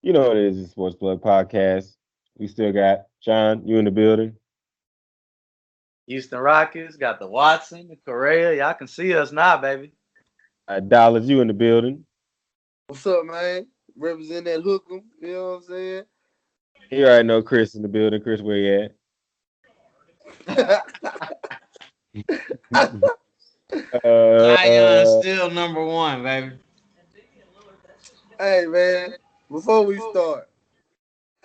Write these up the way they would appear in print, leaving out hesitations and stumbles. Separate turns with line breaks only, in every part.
You know what it is, the Sports Plug podcast. We still got Sean, you in the building.
Houston Rockets got the Watson, the Correa. Y'all can see us now, baby.
Dallas, you in the building.
What's up, man? Represent that hook'em, you know what I'm saying?
You already know Chris in the building. Chris, where you at?
Zion
uh,
still number one, baby.
Hey, man, before we start,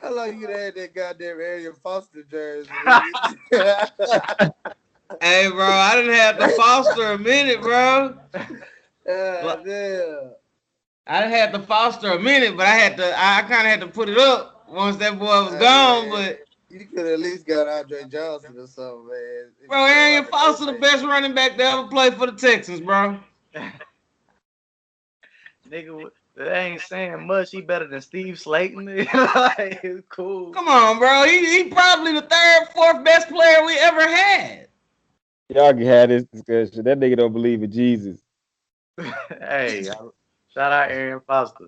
how long you had that goddamn Ariel Foster jersey?
Hey, bro, I didn't have to foster a minute, bro.
Damn.
I didn't have to foster a minute, but I kind of had to put it up once that boy was gone.
Man,
But
you could at least got Andre Johnson or something, man.
bro, Arian Foster, the best running back to ever play for the Texans, bro.
Nigga, that ain't saying much. He better than Steve Slayton. Like, it's cool.
Come on, bro. He probably the third, fourth best player we ever had.
y'all can have this discussion. That nigga don't believe in Jesus.
Hey, shout out Aaron Foster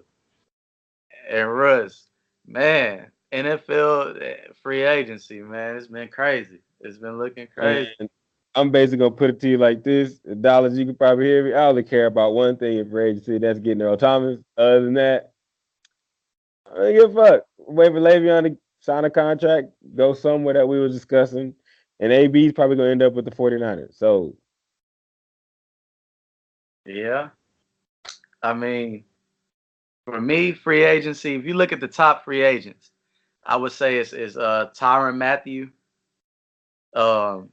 and Russ. Man, NFL free agency, man. It's been crazy. It's been looking crazy.
And I'm basically gonna put it to you like this: Dollars, you can probably hear me. I only care about one thing in free agency. That's getting Earl Thomas. Other than that, I don't give a fuck. Wait for Le'Veon to sign a contract, go somewhere that we were discussing, and AB's probably gonna end up with the 49ers. So
Yeah. I mean, for me, free agency, if you look at the top free agents, I would say it's Tyrann Mathieu. Um,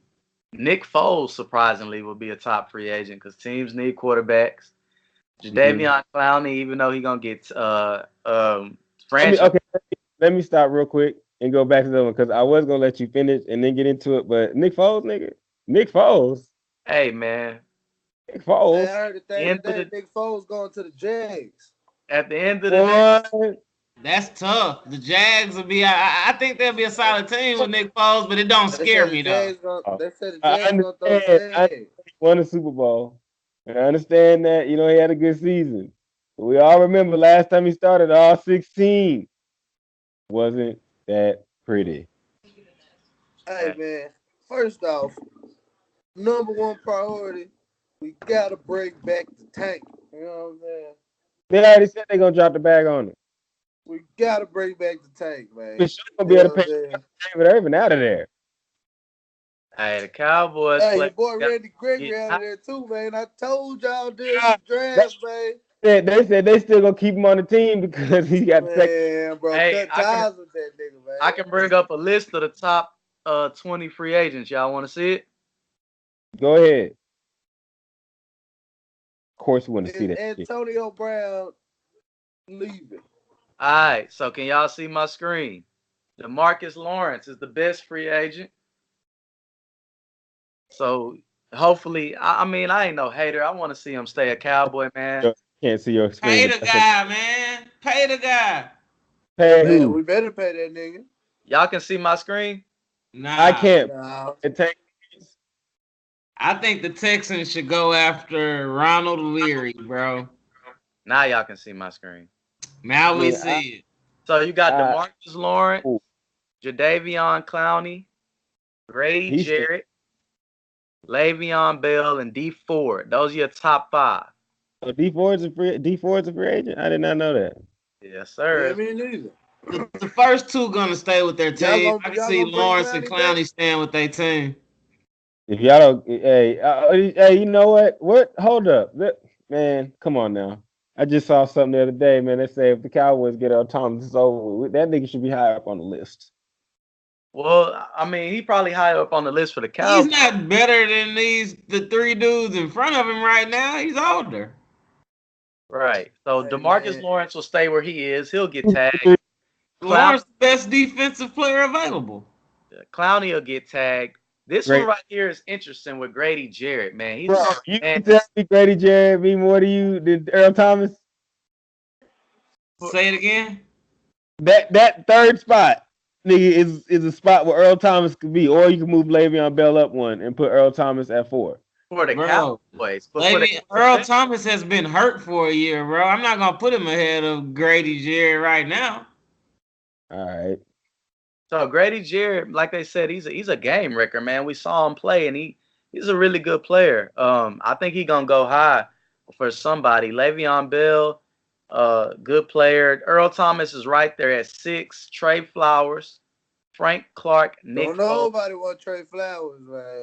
Nick Foles, surprisingly, will be a top free agent because teams need quarterbacks. Jadeveon Clowney, even though he's going to get franchise.
Let me stop real quick and go back to the one because I was gonna let you finish and then get into it. But Nick Foles, nigga, Nick Foles,
Hey, man.
Nick Foles.
I heard the thing today, Nick Foles going to the Jags.
At the end of the day,
that's tough. The Jags will be. I think they'll be a solid team with Nick Foles, but it don't scare me though.
They said the Jags gonna throw
He won a Super Bowl, and I understand that he had a good season. But we all remember last time he started, all 16 wasn't that pretty.
Hey man, first off, number one priority, we gotta bring back the tank. You know what I'm saying?
They already said they're gonna drop the bag on it.
We gotta bring back the tank, man.
We should gonna be able to pay David Irvin out of there.
Hey, the Cowboys.
Hey, your boy Randy Gregory out of there too, man. I told y'all during the draft, man.
They said they still gonna keep him on the team because he got
second. Bro, cut ties with that nigga, man.
I can bring up a list of the top 20 free agents. Y'all want to see it?
Go ahead. Of course, we want to see that.
Antonio Brown leaving.
All right, so can y'all see my screen? DeMarcus Lawrence is the best free agent. So hopefully, I mean, I ain't no hater. I want to see him stay a Cowboy, man.
Can't see your screen.
Pay the guy, man. Pay the guy.
Pay
man,
who?
we better pay that nigga.
Y'all can see my screen?
Nah,
I can't.
Nah.
I think the Texans should go after Ronald Leary, bro.
Now y'all can see my screen.
Now we see it.
So you got DeMarcus Lawrence, Jadeveon Clowney, Grady Jarrett, Le'Veon Bell, and D Ford. Those are your top 5.
So D Ford's a free agent? I did not know that.
Yes, sir.
Yeah, me neither.
The first two gonna stay with their team. I can see Lawrence and Clowney staying with their team.
If y'all don't, hey, you know what? What? Hold up, man. Come on now. I just saw something the other day, man. They say if the Cowboys get Earl Thomas, it's over. That nigga should be higher up on the list.
Well, I mean, he probably higher up on the list for the Cowboys.
He's not better than the 3 dudes in front of him right now. He's older.
Right. So DeMarcus Lawrence will stay where he is. He'll get tagged.
Lawrence, the best defensive player available.
Clowney will get tagged. This one right here is interesting with Grady Jarrett, man.
You can tell me Grady Jarrett mean more to you than Earl Thomas?
Say it again.
That third spot, nigga, is a spot where Earl Thomas could be, or you can move Le'Veon Bell up one and put Earl Thomas at 4.
For the Cowboys.
Earl Thomas has been hurt for a year, bro. I'm not gonna put him ahead of Grady Jarrett right now.
All right.
So Grady Jarrett, like they said, he's a game wrecker, man. We saw him play, and he's a really good player. I think he's gonna go high for somebody. Le'Veon Bell, good player. Earl Thomas is right there at 6. Trey Flowers, Frank Clark, Nick
Don't nobody want Trey Flowers, man.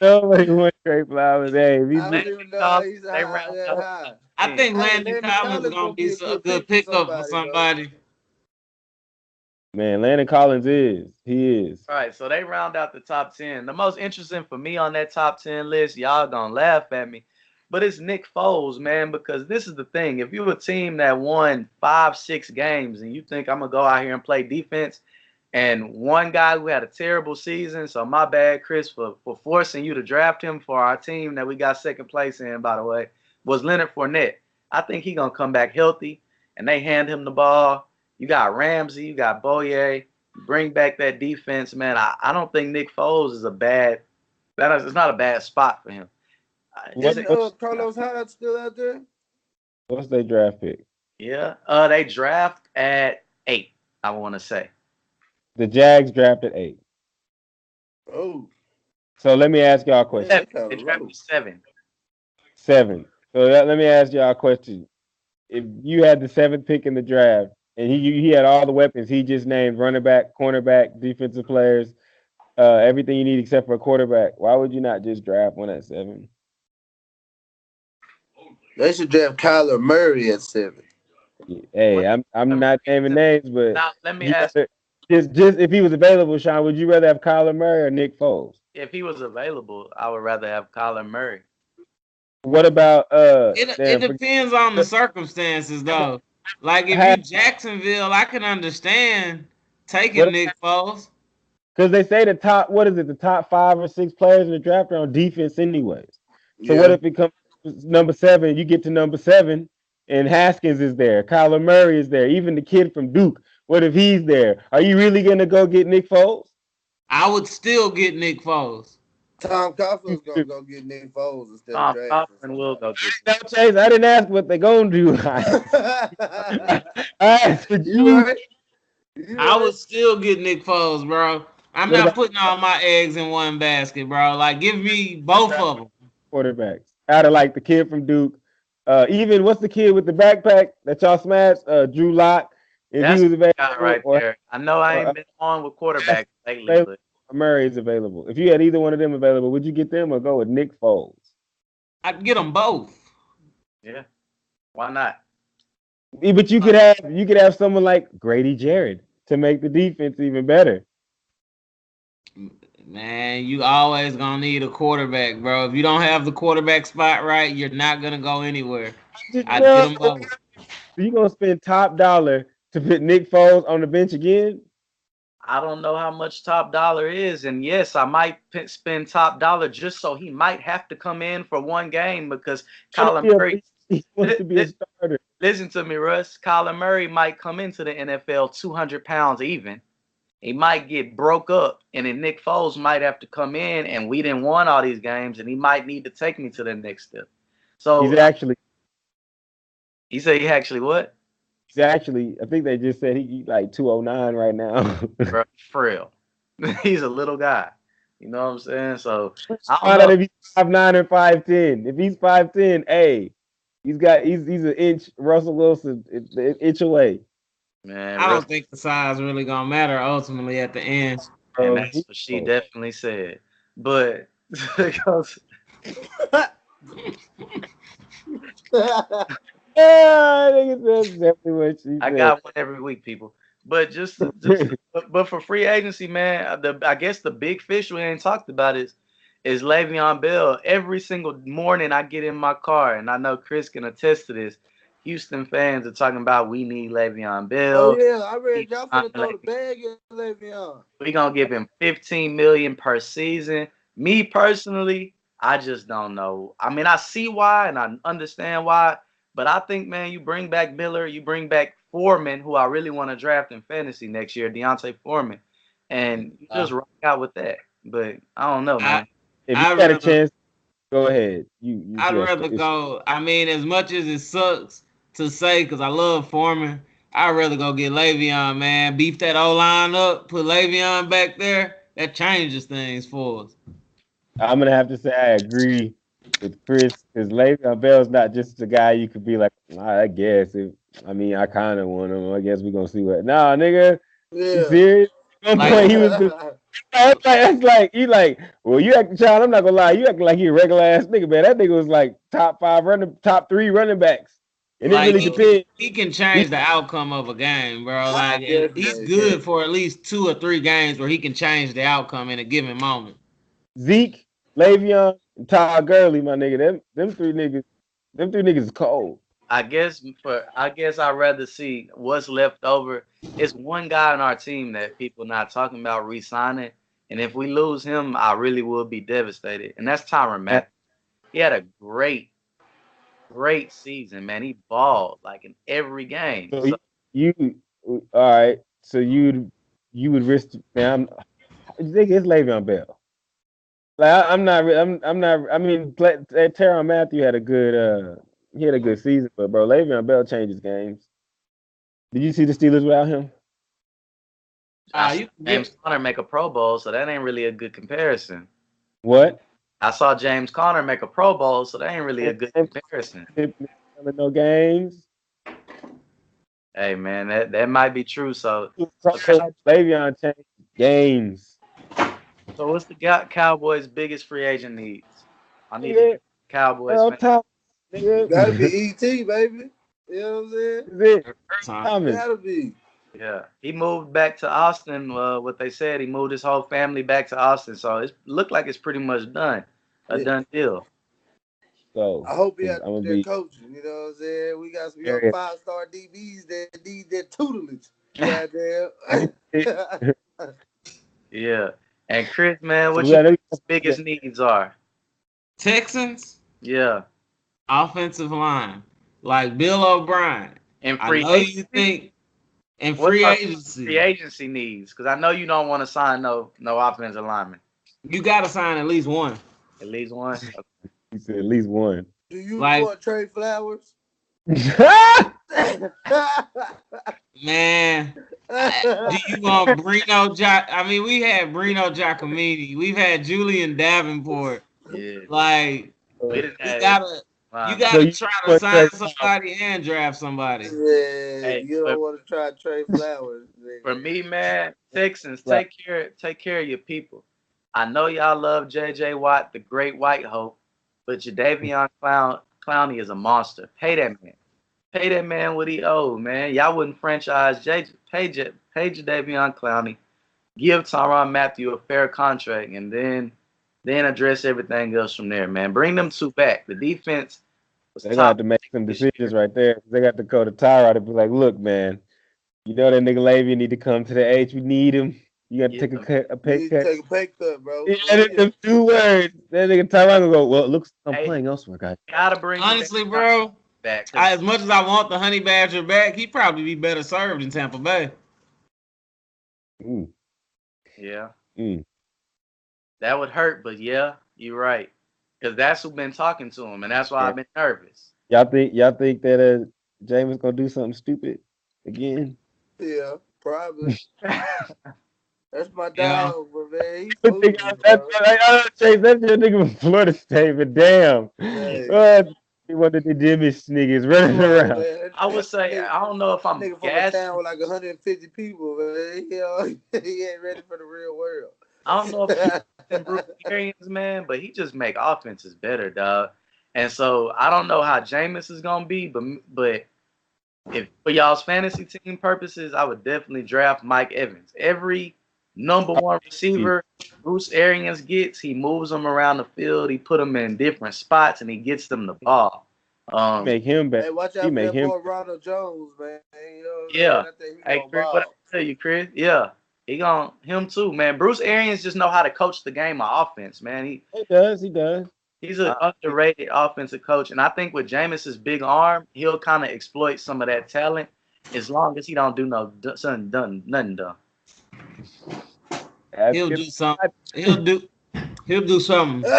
Nobody wants Trey Flowers. Hey, if
I don't even know how he's that high.
I think
Hey,
Landon Collins is gonna be a good pickup for somebody.
Man, Landon Collins he is.
All right, so they round out the top 10. The most interesting for me on that top 10 list, y'all gonna laugh at me, but it's Nick Foles, man, because this is the thing. If you're a team that won 5, 6 games and you think I'm gonna go out here and play defense, and one guy who had a terrible season, so my bad, Chris, for forcing you to draft him for our team that we got second place in, by the way, was Leonard Fournette. I think he's gonna come back healthy, and they hand him the ball. You got Ramsey, you got Boye. Bring back that defense, man. I don't think Nick Foles is it's not a bad spot for him.
Carlos Hyde still out there?
What's their draft pick?
Yeah. They draft at 8, I want to say.
The Jags drafted 8.
Oh.
So let me ask y'all a question.
They drafted 7.
7. So let me ask y'all a question. If you had the 7th pick in the draft and he had all the weapons, he just named running back, cornerback, defensive players, everything you need except for a quarterback, why would you not just draft one at 7?
They should draft Kyler Murray at 7.
Hey, I'm not naming names, but
now, let me ask
just if he was available, Sean, would you rather have Kyler Murray or Nick Foles?
If he was available, I would rather have Kyler Murray.
What about
it depends on the circumstances though. Like if you Jacksonville, I can understand taking Nick Foles.
Because they say the top 5 or 6 players in the draft are on defense anyways. So what if it comes number 7, you get to number 7 and Haskins is there, Kyler Murray is there, even the kid from Duke. What if he's there? Are you really gonna go get Nick Foles?
I would still get Nick Foles.
Tom Coughlin's gonna go get Nick Foles instead of drafting.
Tom Coughlin will go get
no, Chase, I didn't ask what they're gonna do. I asked what you right?
I would still get Nick Foles, bro. I'm not putting all my eggs in one basket, bro. Like, give me both of them.
Quarterbacks. Out of like the kid from Duke. Even what's the kid with the backpack that y'all smashed? Drew Lock. If
That's
he was available,
the guy right there. I know I ain't been on with quarterbacks lately, but
Murray's available. If you had either one of them available, would you get them or go with Nick Foles?
I'd get them both.
Yeah, why not?
But you could have someone like Grady Jarrett to make the defense even better.
Man, you always gonna need a quarterback, bro. If you don't have the quarterback spot right, you're not gonna go anywhere. I'd get them both.
You gonna spend top dollar to put Nick Foles on the bench again?
I don't know how much top dollar is, and yes, I might spend top dollar just so he might have to come in for one game because Kyler Murray
wants to be a starter.
Listen to me, Russ. Kyler Murray might come into the NFL 200 pounds even. He might get broke up, and then Nick Foles might have to come in, and we didn't won all these games, and he might need to take me to the next step. So
he
said he actually what?
I think they just said he's like 209 right now.
Bro, frail. He's a little guy. You know what I'm saying? So I don't know
if he's 5'9" or 5'10". If he's 5'10", hey, he's an inch. Russell Wilson, an inch away.
Man,
I don't think the size really gonna matter ultimately at the end.
And that's what she definitely said. But because
yeah, I think that's definitely what she said.
I got one every week, people. But but for free agency, man, I guess the big fish we ain't talked about is Le'Veon Bell. Every single morning I get in my car, and I know Chris can attest to this. Houston fans are talking about we need Le'Veon Bell.
Oh yeah, I read y'all finna throw the bag at Le'Veon.
We gonna give him $15 million per season. Me personally, I just don't know. I mean, I see why and I understand why, but I think, man, you bring back Miller, you bring back Foreman, who I really want to draft in fantasy next year, Deontay Foreman, and you just rock out with that. But I don't know, man.
If you got a chance, go ahead. I'd
rather go. I mean, as much as it sucks to say, because I love Foreman, I'd rather go get Le'Veon, man. Beef that O-line up, put Le'Veon back there. That changes things for us.
I'm gonna have to say I agree with Chris because Le'Veon Bell's not just a guy you could be like, I guess. I mean, I kind of want him. I guess we're gonna see what. Nah, nigga, you
Yeah.
serious? At one
Like,
point, he was the. That's like you like. Well, you acting, child. I'm not gonna lie. You acting like he a regular ass nigga, man. That nigga was like top 3 running backs, and it really depends.
he can change the outcome of a game, bro. Like, and he's good for at least 2 or 3 games where he can change the outcome in a given moment.
Zeke, Le'Veon, and Todd Gurley, my nigga. Them three niggas is cold.
I guess I'd rather see what's left over. It's one guy on our team that people not talking about re-signing, and if we lose him, I really will be devastated. And that's Tyrann Mathieu. He had a great season, man. He balled like in every game.
So you all right? So you would risk, man. I think it's Le'Veon Bell. Like I'm not. I mean, Tyrann Mathieu had a good. He had a good season, but bro, Le'Veon Bell changes games. Did you see the Steelers without him?
James Conner make a Pro Bowl, so that ain't really a good comparison.
What?
I saw James Conner make a Pro Bowl, so that ain't really a good comparison.
No games.
Hey man, that might be true. So
Le'Veon changed games.
So what's the Cowboys' biggest free agent needs? I need a Cowboys.
Gotta be ET, baby. You know what I'm saying? Gotta be.
Yeah, he moved back to Austin. What they said, he moved his whole family back to Austin, so it looked like it's pretty much done, done deal.
So I hope he out there coaching. You know what I'm saying? We got some young 5-star DBs that need their tutelage. Goddamn.
Yeah. And Chris, man, what your biggest needs are?
Texans?
Yeah.
Offensive line. Like Bill O'Brien.
And free agency?
And free agency.
Free agency needs. Because I know you don't want to sign no offensive lineman.
You got to sign at least one.
At least one?
He said at least one.
Do you want Trey Flowers?
Man, do you want Brino? I mean, we had Brino Giacomini. We've had Julian Davenport.
Yeah.
Like, you gotta try to sign somebody and draft somebody.
Yeah, you don't want to try Trey Flowers.
For me, man, Texans, take care of your people. I know y'all love J.J. Watt, the great white hope, but Jadeveon Clowney is a monster. Pay that man. Pay that man what he owed, man. Y'all wouldn't franchise pay Jadeveon Clowney, give Tyrann Mathieu a fair contract, and then address everything else from there, man. Bring them 2 back. The defense was
They're gonna have to make some decisions right there. They got to go to Tyrod and be like, look, man, you know that nigga Le'Veon need to come to the H. We need him. You got to take a pay cut.
Take a pay cut, bro.
Yeah, them 2 words. That nigga Tyrod gonna go, well, it looks I'm playing elsewhere, guys.
Gotta bring
honestly, bro. Back. As much as I want the Honey Badger back, he'd probably be better served in Tampa Bay.
Yeah. That would hurt, but yeah, you're right. Because that's who's been talking to him, and that's why I've been nervous.
Y'all think that James gonna do something stupid again?
Yeah, probably. That's my dog, but man.
That's your nigga from Florida State, but damn. He wanted the dimmish niggas running around.
Man.
I would say, I don't know if I'm
nigga from a town with like 150 people, man. He ain't ready for the real world.
I don't know if he's Bruce Arians, man, but he just make offenses better, dog. And so I don't know how Jameis is gonna be, but if for y'all's fantasy team purposes, I would definitely draft Mike Evans. Every number 1 receiver Bruce Arians gets, he moves them around the field, he put them in different spots, and he gets them the ball.
Make him better.
Hey, watch out for that boy Ronald Jones, man.
Hey, Chris, what I tell you, Chris? Yeah. Him too, man. Bruce Arians just know how to coach the game of offense, man. He
does.
He's an underrated offensive coach, and I think with Jameis's big arm, he'll kind of exploit some of that talent as long as he don't do nothing dumb.
He'll do something. He'll do something.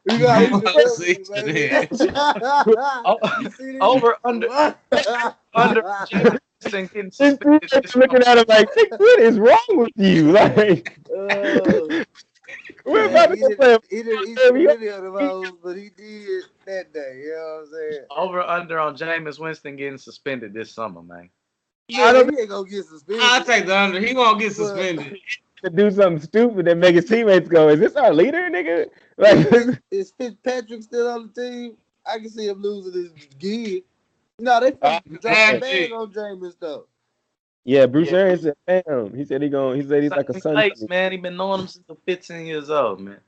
You gotta
I'm
look
see
up,
to
baby.
Oh,
You see this
over
shit?
under Jameis Winston getting
His
suspended
teammates
this
are looking
summer.
at him like, "Nigga, what is wrong with you?" Like,
Oh,
we're
man,
about to go play a
he didn't eat too
football
many of them
game.
hoes, but he did that day. You know what I'm saying?
Over under on Jameis Winston getting suspended this summer, man.
I
Man,
don't
he ain't gonna get
I'll
suspended.
take the under. He gonna get
But
suspended.
to do something stupid that make his teammates go, "Is this our leader, nigga?" Like,
is Fitzpatrick still on the team? I can see him losing his gig. No, they
uh,
finna drop the
Damn
bag
shit.
on Jameis though.
yeah, Bruce
Yeah,
Arians said, "Damn." He said he said he's like a
same
son to
place,
me.
man. He been knowing him since the 15 years old, man.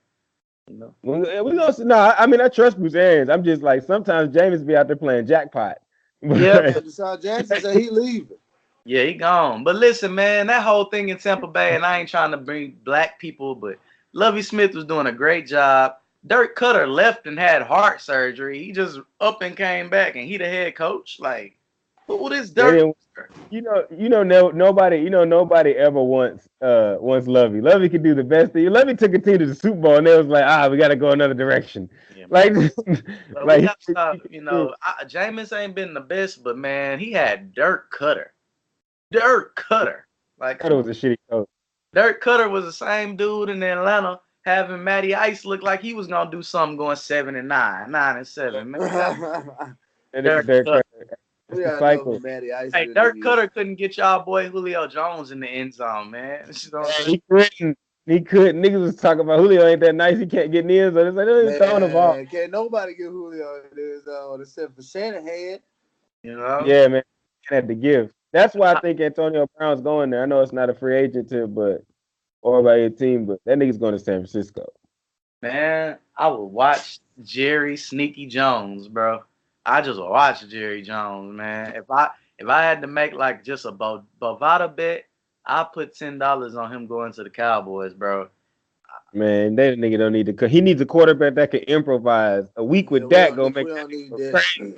You know.
We gonna see. No, I mean I trust Bruce Arians. I'm just like sometimes James be out there playing jackpot.
Yeah,
Man, Deshaun Jackson said he leaving.
yeah, he gone. But listen, man, that whole thing in Tampa Bay, and I ain't trying to bring black people, but Lovie Smith was doing a great job. Dirk Cutter left and had heart surgery. He just up and came back, and he the head coach. Like, who this
They
Dirk?
didn't. Nobody ever wants Lovey. Lovey could do the best thing. Lovey took a team to the Super Bowl, and they was like, we got to go another direction.
Yeah,
Like,
man. But we
like
got to stop. You know, Jameis ain't been the best, but man, he had Dirk Cutter. Dirk Cutter. Like,
Cutter
come
was
on.
a shitty coach.
Dirk Cutter was the same dude in Atlanta having Matty Ice look like he was gonna do something going 7-9, 9-7. Man, we got
And
Dirk
Derek
Cutter.
Cutter. That's
We
the
gotta know who
cycle.
Matty Ice
Hey,
really
Dirk
is.
Cutter couldn't get y'all boy Julio Jones in the end zone, man. You know what I'm saying?
He couldn't. He couldn't. Niggas was talking about Julio ain't that nice. He can't get near. So it's like, no, he's throwing the ball.
Man, can't nobody get Julio in this except for Shanahan.
You know?
Yeah, man. He had to give. That's why I think Antonio Brown's going there. I know it's not a free agent too, but or by your team, but that nigga's going to San Francisco.
Man, I would watch Jerry Sneaky Jones, bro. I just watch Jerry Jones, man. If I had to make like just a Bovada bet, I put $10 on him going to the Cowboys, bro.
Man, that nigga don't need to. He needs a quarterback that can improvise. A week
Yeah,
with Dak gonna
we
make that
don't need
nigga go
that.
crazy.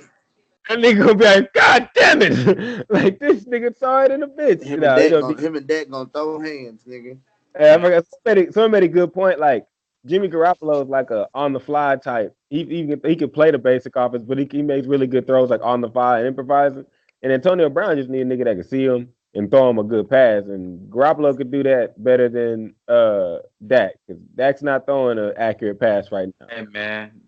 That nigga gonna be like, God damn it! Like this nigga saw it in the bitch. You know,
Him and Dak gonna throw hands, nigga.
I forgot someone made a good point. Like Jimmy Garoppolo is like a on the fly type. He can play the basic offense, but he makes really good throws like on the fly and improvising. And Antonio Brown just need a nigga that can see him and throw him a good pass. And Garoppolo could do that better than Dak because Dak's not throwing an accurate pass right now.
Hey man,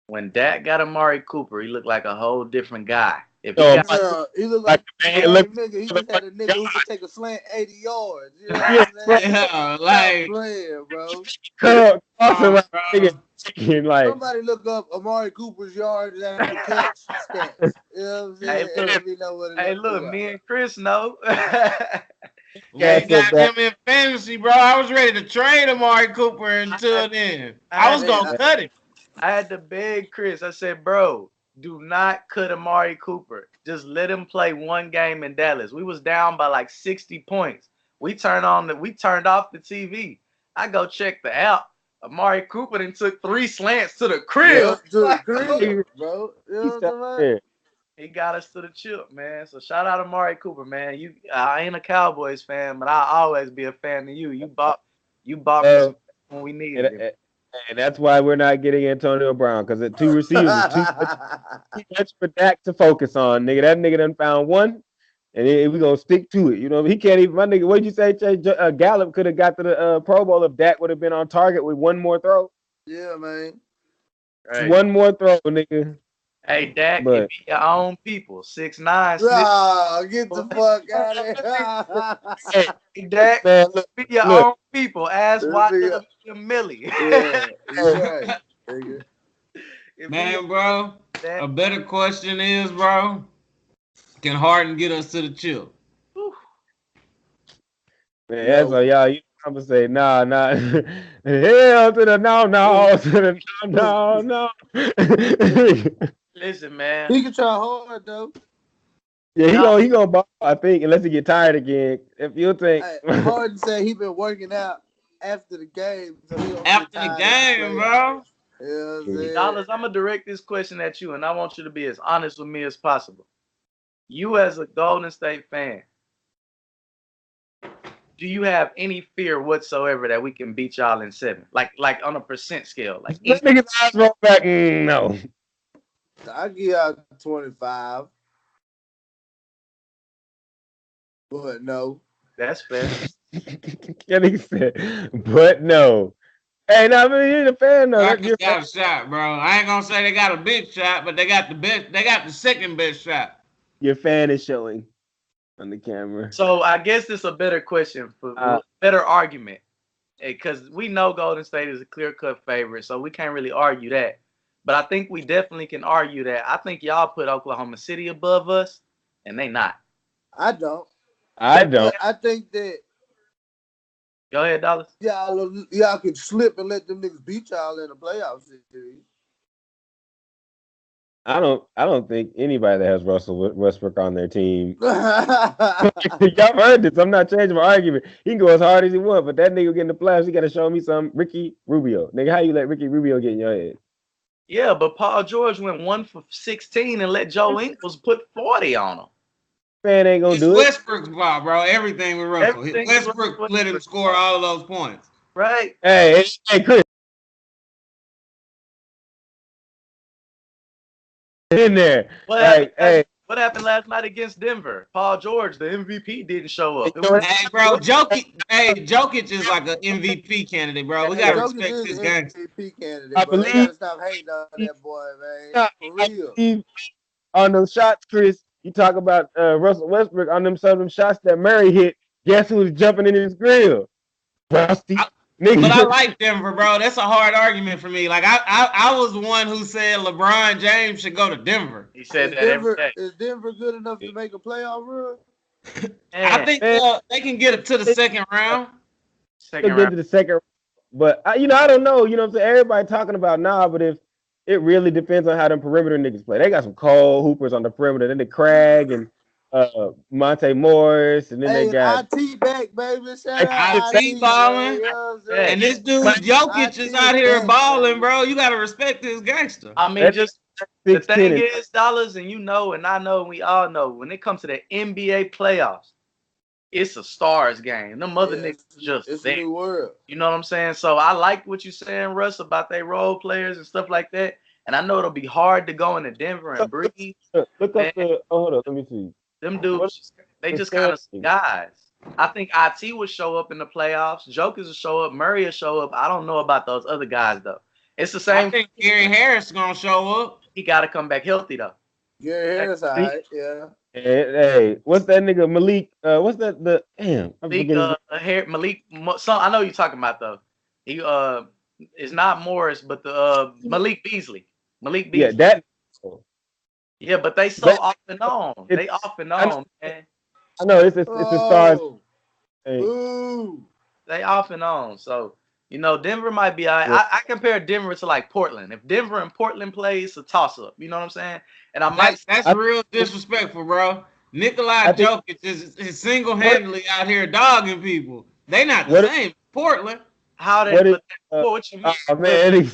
when Dak got Amari Cooper, he looked like a whole different guy. If he
So
got
He looked
like
like the
it
same
looks
nigga. He just had a nigga who could take a slant 80 yards. You know what
yeah,
I'm saying?
Yeah,
Stop
like,
playing, bro.
cross around nigga
bro.
chicken like
Somebody look up Amari Cooper's yards after catch stats. You know what I'm saying?
hey
Let me know what it
hey
looks
look,
like.
me and Chris know.
We
so
got
bad.
him in fantasy, bro. I was ready to trade Amari Cooper until then. I was gonna cut him.
I had to beg Chris. I said, bro, do not cut Amari Cooper. Just let him play one game in Dallas. We was down by like 60 points. We turned off the TV. I go check the app. Amari Cooper then took 3 slants to the crib.
Yep, to the crib, bro. You know
He's
what I'm talking
there.
He got us to the chip, man. So shout out to Amari Cooper, man. I ain't a Cowboys fan, but I'll always be a fan of you. You bought me some when we
And,
needed it.
and that's why we're not getting Antonio Brown because the 2 receivers is too much for Dak to focus on. Nigga, that nigga done found one, and we gonna stick to it. You know, he can't even. My nigga, what'd you say? Gallup could have got to the Pro Bowl if Dak would have been on target with one more throw.
Yeah, man.
Right.
One more throw, nigga.
Hey, Dak,
But
it be your own people. 6'9",
Ah, get the fuck out of
hey,
Hey, Dak,
man, look,
be your
look.
own people. Ask
here.
why Millie.
Yeah, you're right. Nigga.
Man, bro,
Dak.
a better question is, bro, can Harden get us to the chip?
Man,
No.
that's all y'all. You compensate. Nah. Hell to the no, to the no.
Listen, man.
He can try hard though.
Yeah,
Y'all,
he gonna ball, I think, unless he get tired again. If you think
Hey, Harden said he been working out after the game, so he don't
After
get
the
tired
game, bro.
You know what I'm saying?
Dollas, I'm gonna direct this question at you, and I want you to be as honest with me as possible. You, as a Golden State fan, do you have any fear whatsoever that we can beat y'all in 7? Like on a percent scale. Like
Let niggas eyes roll back. No.
I give y'all 25. But no.
That's fair.
That nigga said, but no. Hey, no, I mean, you're the fan, though.
Rockets got a shot, bro. I ain't gonna say they got a big shot, but they got the best. They got the second best shot.
Your fan is showing on the camera.
So I guess this is a better question for better argument, because we know Golden State is a clear-cut favorite, so we can't really argue that. But I think we definitely can argue that. I think y'all put Oklahoma City above us, and they not.
I don't.
But
I think that.
Go ahead, Dollas.
Y'all can slip and let them niggas beat y'all in the playoff series.
I don't think anybody that has Russell Westbrook on their team. Y'all heard this. I'm not changing my argument. He can go as hard as he wants, but that nigga get in the playoffs, he got to show me some Ricky Rubio. Nigga, how you let Ricky Rubio get in your head?
Yeah, but Paul George went 1 for 16 and let Joe Ingles put 40 on him.
Man ain't gonna do
Westbrook's fault, bro. Everything with Russell. Westbrook let him score all of those points.
Right.
Hey, Chris. In there.
What happened last night against Denver? Paul George, the MVP, didn't show up.
Hey, bro, Jokic is like an MVP candidate, bro. We gotta respect this game.
MVP candidate, I believe. They gotta stop hating on that boy, man. For real.
On those shots, Chris, you talk about Russell Westbrook on some of them shots that Murray hit. Guess who was jumping in his grill? Rusty.
But I like Denver, bro. That's a hard argument for me. Like I was one who said LeBron James should go to Denver.
He said that every day.
Is Denver good enough to make a playoff run?
I think they can get it to the second round.
Get to the second, but I don't know. You know what I'm saying? Everybody talking about but if it really depends on how them perimeter niggas play. They got some cold hoopers on the perimeter. Then the Craig and Monte Morris, and then they got
IT back, baby. Shout out
IT balling, and this dude Jokic is out here balling, bro. You gotta respect this gangster.
I mean, just the thing is, Dollas, and and I know, and we all know, when it comes to the NBA playoffs, it's a stars game. Them other niggas just
it's
there.
A new world.
You know what I'm saying? So I like what you're saying, Russ, about they role players and stuff like that. And I know it'll be hard to go into Denver and breathe.
Look up hold up, let me see.
Them dudes, they just kind of guys. I think IT will show up in the playoffs. Jokers will show up. Murray will show up. I don't know about those other guys, though. It's the same.
I think Gary Harris is going to show up.
He got to come back healthy, though.
Gary Harris, all right, yeah.
Hey, what's that nigga Malik? What's that?
Malik. I know you're talking about, though. He is not Morris, but the Malik Beasley.
Yeah, that.
Yeah, but they off and on. They off and on, man.
I know it's a stars. Hey.
They off and on. So, Denver might be all right. Yeah. I compare Denver to like Portland. If Denver and Portland play, it's a toss up. You know what I'm saying? And
that's real disrespectful, bro. Nikolai Jokic is single-handedly out here dogging people. They not the same. Portland.
How they? What you mean?
Oh man,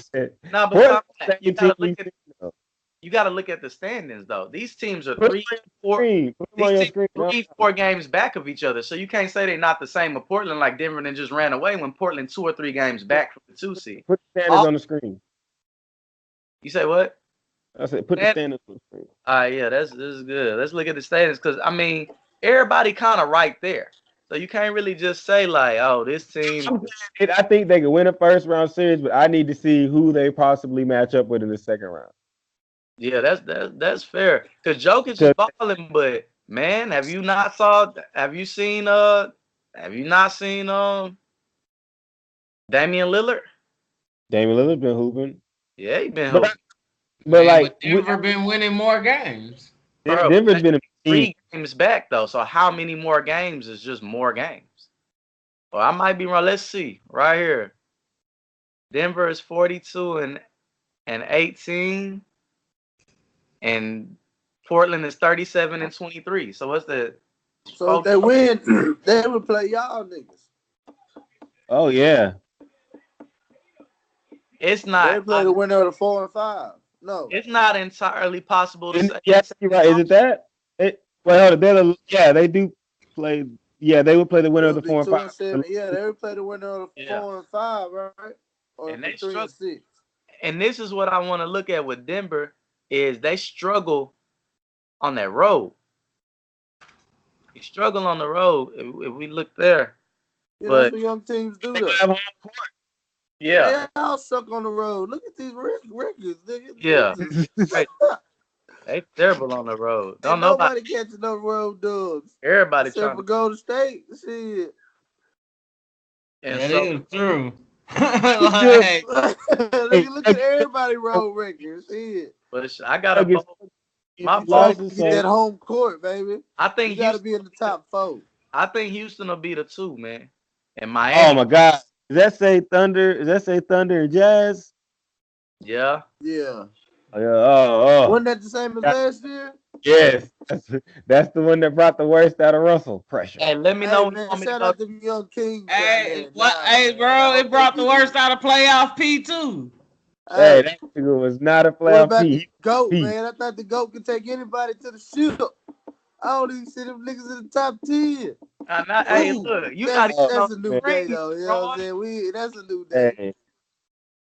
you got to look at the standings, though. These teams are 3-4 games back of each other. So you can't say they're not the same with Portland, like Denver then just ran away when Portland 2 or 3 games back from the 2 seed.
Put the standings on the screen.
You say what?
I said put the standings on the screen.
Yeah, this is good. Let's look at the standings because, I mean, everybody kind of right there. So you can't really just say like, oh, this team.
I think they could win a first round series, but I need to see who they possibly match up with in the second round.
Yeah, that's fair. Because Jokic is balling, but man, have you not seen Damian Lillard?
Damian Lillard been hooping.
Yeah, he been hooping.
But Denver been winning more games.
Denver's been
3 games back though. So how many more games is just more games? Well, I might be wrong. Let's see right here. Denver is 42 and 18. And Portland is 37 and 23. So what's the?
So if they win, they would play y'all niggas.
Oh yeah.
It's not.
They play the winner of the 4 and 5. No,
it's not entirely possible to say.
Yes, you're right. Is it that? They do play Yeah, they would play the winner
It
of the
would be
4 and
2 and
5.
7. Yeah, they would play the winner of the 4 and 5, right? Or
And
the
they
3 and 6.
And this is what I want to look at with Denver is they struggle on that road. They struggle on the road if we look there.
Yeah,
But
that's what young teams do.
They
That.
have home court.
Yeah,
They all suck on the road. Look at these records, nigga.
yeah,
Jesus.
right. They terrible on the road. Don't
Ain't
nobody.
nobody catching no road dogs.
Everybody
Except
trying
for
to.
Golden State. Shit.
And
That
so
is true.
Good.
Like,
Look at everybody road records. Shit.
but I got a
Nuggets,
bold.
if
My
you
bold
losses,
Get that
so
home court, baby.
I
You
think
got to
Houston.
be in the top 4.
I think Houston will be the 2, man. And
oh
Miami.
my God. Does that say Thunder? Does that say Thunder and Jazz?
Yeah.
Yeah.
Oh, yeah. Oh.
Wasn't that the same as last year?
Yes. That's the one that brought the worst out of Russell. Pressure.
Hey, let me
Hey,
know when you
man,
want me to
shout
go.
out to young Kings down
hey,
there.
what? Hey,
Man, I
bro,
hope
it
they
brought the
get
worst
it.
out of playoff P too.
Hey,
Hey,
that nigga was not a
what
playoff
about the
P.
GOAT,
P.
man? I thought the GOAT could take anybody to the ship. I don't even see them niggas in the top 10.
Hey,
Ooh,
look, you not even
that's
on
a
the
new day,
ring,
though. You know
bro.
what I'm saying? That's a new day.
Hey,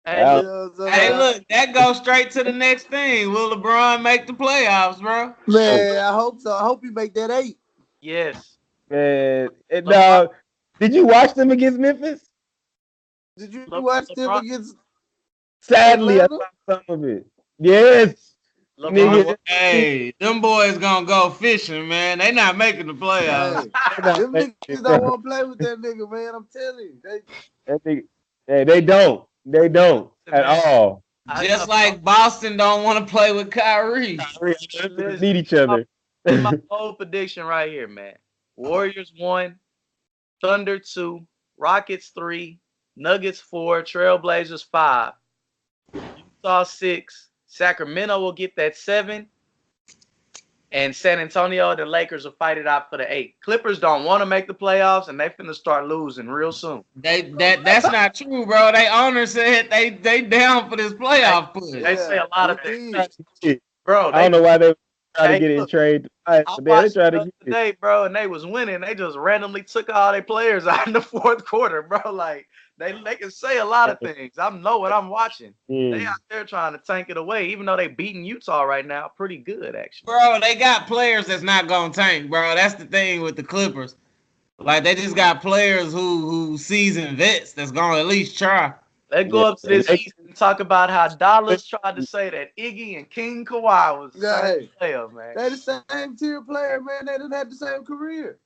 Hey,
You
look,
know what I'm
Hey,
saying?
look, that goes straight to the next thing. Will LeBron make the playoffs, bro?
Man, I hope so. I hope he make that 8.
yes.
man.
LeBron,
Did you watch them against Memphis?
Did you watch them
LeBron,
against
Sadly, I
Atlanta?
saw some of it. Yes.
LeBron.
Nigga,
Hey, them boys gonna go fishing, man. They not making the playoffs.
Hey,
they not
them
making
niggas
it,
don't
bro.
want to play with that nigga, man. I'm telling you.
That nigga, hey, they don't. They don't at
Man,
all.
Just like Boston don't want to play with Kyrie.
They need each other.
this is my whole prediction right here, man. Warriors 1, Thunder 2, Rockets 3, Nuggets 4, Trailblazers 5, Utah 6, Sacramento will get that 7, and San Antonio, the Lakers will fight it out for the 8. Clippers don't want to make the playoffs, and they finna start losing real soon.
That's not true, bro. They owner said they down for this playoff push.
They say a lot of things, bro.
I don't know why they try to
Hey,
get it in
look,
trade,
I
but they
watched
try
the
to
other
get it.
day, bro, and they was winning. They just randomly took all their players out in the fourth quarter, bro. Like they can say a lot of things. I know what I'm watching. They out there trying to tank it away, even though they beating Utah right now, pretty good actually.
Bro, they got players that's not gonna tank, bro. That's the thing with the Clippers. Like they just got players who seasoned vets that's gonna at least try.
Let's go up to this East and talk about how Dollas tried to say that Iggy and King Kawhi was the same player, man.
They the same tier player, man. They didn't have the same career.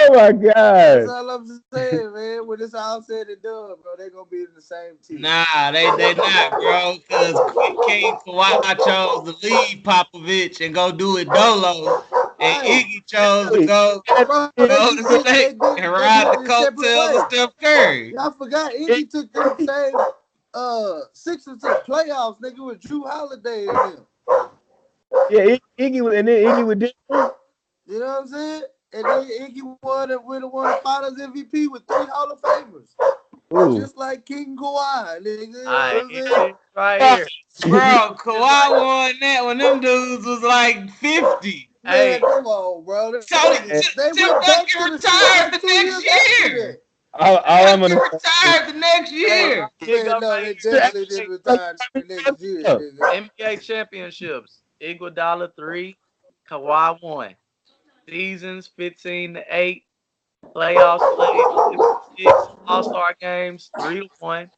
Oh my God.
That's all I'm saying, man. When it's all said and done, bro, they gonna be in the same team.
Nah, they not, bro. Because King Kawhi chose to leave Popovich and go do it dolo, and Iggy chose to go to state and ride the coattails of Steph Curry.
Y'all forgot Iggy took them same Sixers to the playoffs, nigga, with Drew Holiday and them.
Yeah, Iggy with Denver.
You know what I'm saying? And then Iggy won the Finals MVP with 3 Hall of Famers.
Ooh.
Just like King Kawhi, nigga. You know what I'm saying?
Right here.
Bro, Kawhi won that when them dudes was like 50.
Man, come on, bro.
So
they
Tim
went back
Duncan
to the
retired the
Super
next
years
year.
All I'm gonna
retired the next year.
Man, no, they definitely didn't retire the next year, nigga.
NBA championships. Iguodala 3, Kawhi 1. Seasons 15-8. Playoffs played 6. All-Star games 3-1.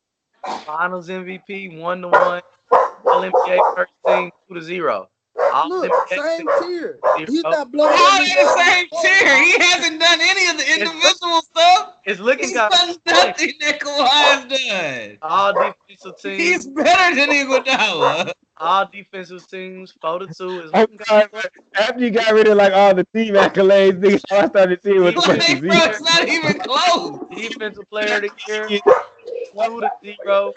Finals MVP 1-1. All NBA first team 2-0. All
Look,
NBA
same tier.
0.
He's not blowing
How
up
they the same tier? He hasn't done any of the individual stuff.
It's looking
He's
kind
done
of
nothing that Kawhi's done.
all defensive teams.
He's better than Iguodala.
All defensive teams 4-2 is
I'm sorry, after you got rid of like all the team accolades, nigga, I started seeing what the fuck
Like,
is
bro, it's not even close.
defensive player of the year 2-0.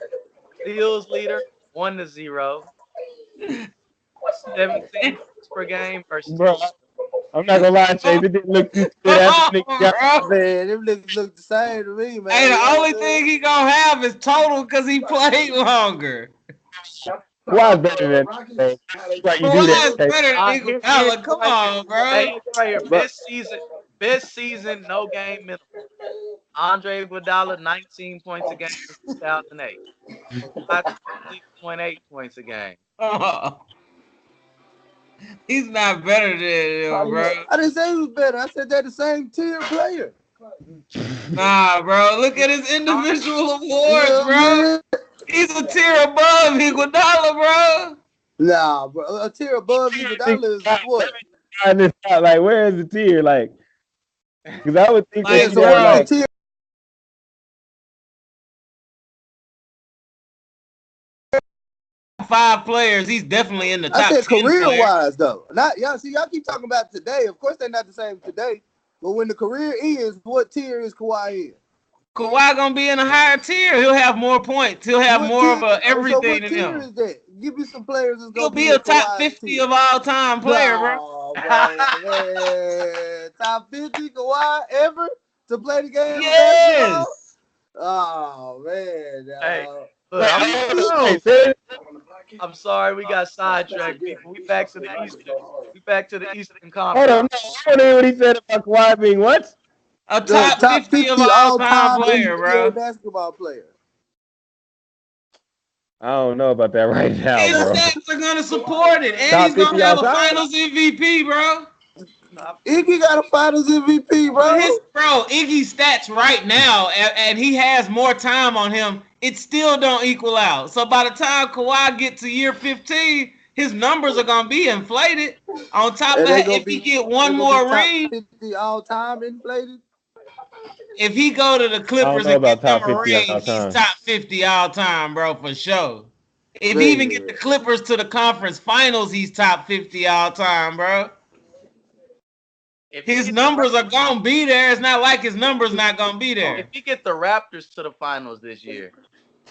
Steals leader 1-0. 17 points per game versus
bro. I'm not gonna lie, Chase. It didn't look too good after nigga got
Man, them niggas look the same to me, man.
Hey, the only thing he gonna have is total because he played longer.
Kawhi's better than that. Right, you do
Kawhi's
that.
better than
Here's
Iguodala. Come
right here.
on, bro.
Hey, here's right here.
But
Best season, no game minimum. Andre Iguodala, 19 points a game in 2008. 6.8 points a game.
Oh, he's not better than him, bro.
I didn't say he was better. I said they're the same tier player.
Nah, bro. Look at his individual awards,
Yeah,
bro.
man.
He's a tier above Iguodala, bro.
Nah, bro. A tier above Iguodala is what?
find this out. Like, where is the tier? Like, because I would think
Yeah,
that
Like,
you
so
got
what is the
like.
bro,
tier?
five players. He's definitely in the
I
top
said
10
career
players.
wise though. Not y'all see y'all keep talking about today. Of course they're not the same today. But when the career ends, what tier is Kawhi in?
Kawhi gonna be in a higher tier. He'll have more points. He'll have
What
more of
tier?
a
So
everything
what
than
tier
him.
is that? Give me some players that's
He'll
gonna
be
be
a
in
top
Kawhi's
50
tier.
of all time player, bro.
No, man. Top 50 Kawhi ever to play the game of basketball?
Yes.
Oh man.
Hey,
No.
look,
Hey, say it.
I'm sorry we got sidetracked, people. We back to the Eastern. We back to the Eastern
Hold
Conference.
on. No, I want to hear what he said about Kawhi being what?
A
The
top
top
50 of
50
all
all
time
time
player,
NBA
bro.
basketball player.
I don't know about that right now,
His
bro.
stats are gonna support it, and
Top
he's gonna
50
have
all
a
time?
Finals MVP, bro.
Iggy got a Finals MVP,
But
bro.
Iggy's stats right now, and he has more time on him. It still don't equal out. So by the time Kawhi get to year 15, his numbers are gonna be inflated. On top of
And
that, if he get one
they're gonna be
more
top
ring,
50 all time inflated.
if he go to the
I don't
Clippers
know
and get
about
them
top
a
50
ring,
all
he's
time.
top 50 all time, bro, for sure. If he even
Man.
get the Clippers to the conference finals, he's top 50 all time, bro.
If he
His
get the
numbers are gonna be there. It's not like his numbers not gonna be
if
there.
he get the Raptors to the finals this year,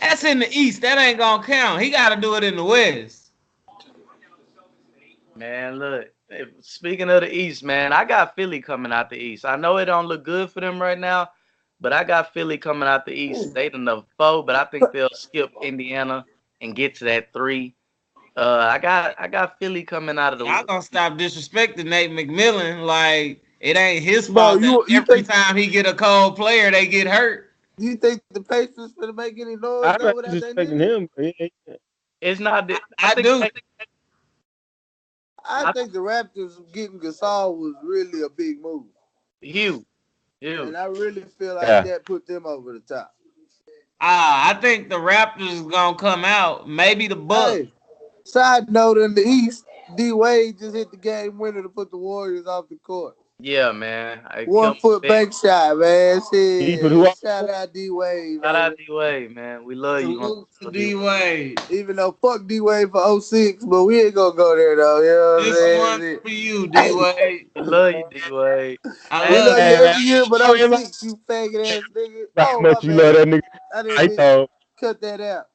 That's in the East. That ain't gonna count. He got to do it in the West.
man, look. Speaking of the East, man, I got Philly coming out the East. I know it don't look good for them right now, but I got Philly coming out the East. They done the four, but I think they'll skip Indiana and get to that 3. I got Philly coming out of the
Y'all
West.
gonna stop disrespecting Nate McMillan. Like it ain't his
Bro,
fault that
you
every
think
time he get a cold player, they get hurt.
the Pacers gonna make any noise
I'm
though
not
without that
disrespecting
nigga?
him.
It's not that I
I
think
do.
I think the Raptors getting Gasol was really a big move.
huge.
And I really feel like
Yeah.
that put them over the top.
I think the Raptors is gonna come out. Maybe the Bucks.
Hey, side note in the East, D Wade just hit the game winner to put the Warriors off the court.
Yeah, man. I
1
killed
foot
big.
bank shot, man.
He put who
Shit.
up?
Shout out D Wade,
Shout out
baby.
D Wade, man. We love you.
Salute to D Wade.
Even though fuck D Wade for 06, but we ain't gonna go there though. You know what I'm
This
saying?
one for you, D Wade.
We love you, D Wade.
I
We
Hey,
love
love
you
you,
Hey, man.
every year,
D.
but
Show him
06, you faggot ass nigga.
how
Oh, my
much you
bad.
love that nigga.
I didn't
I
mean
told.
cut that out.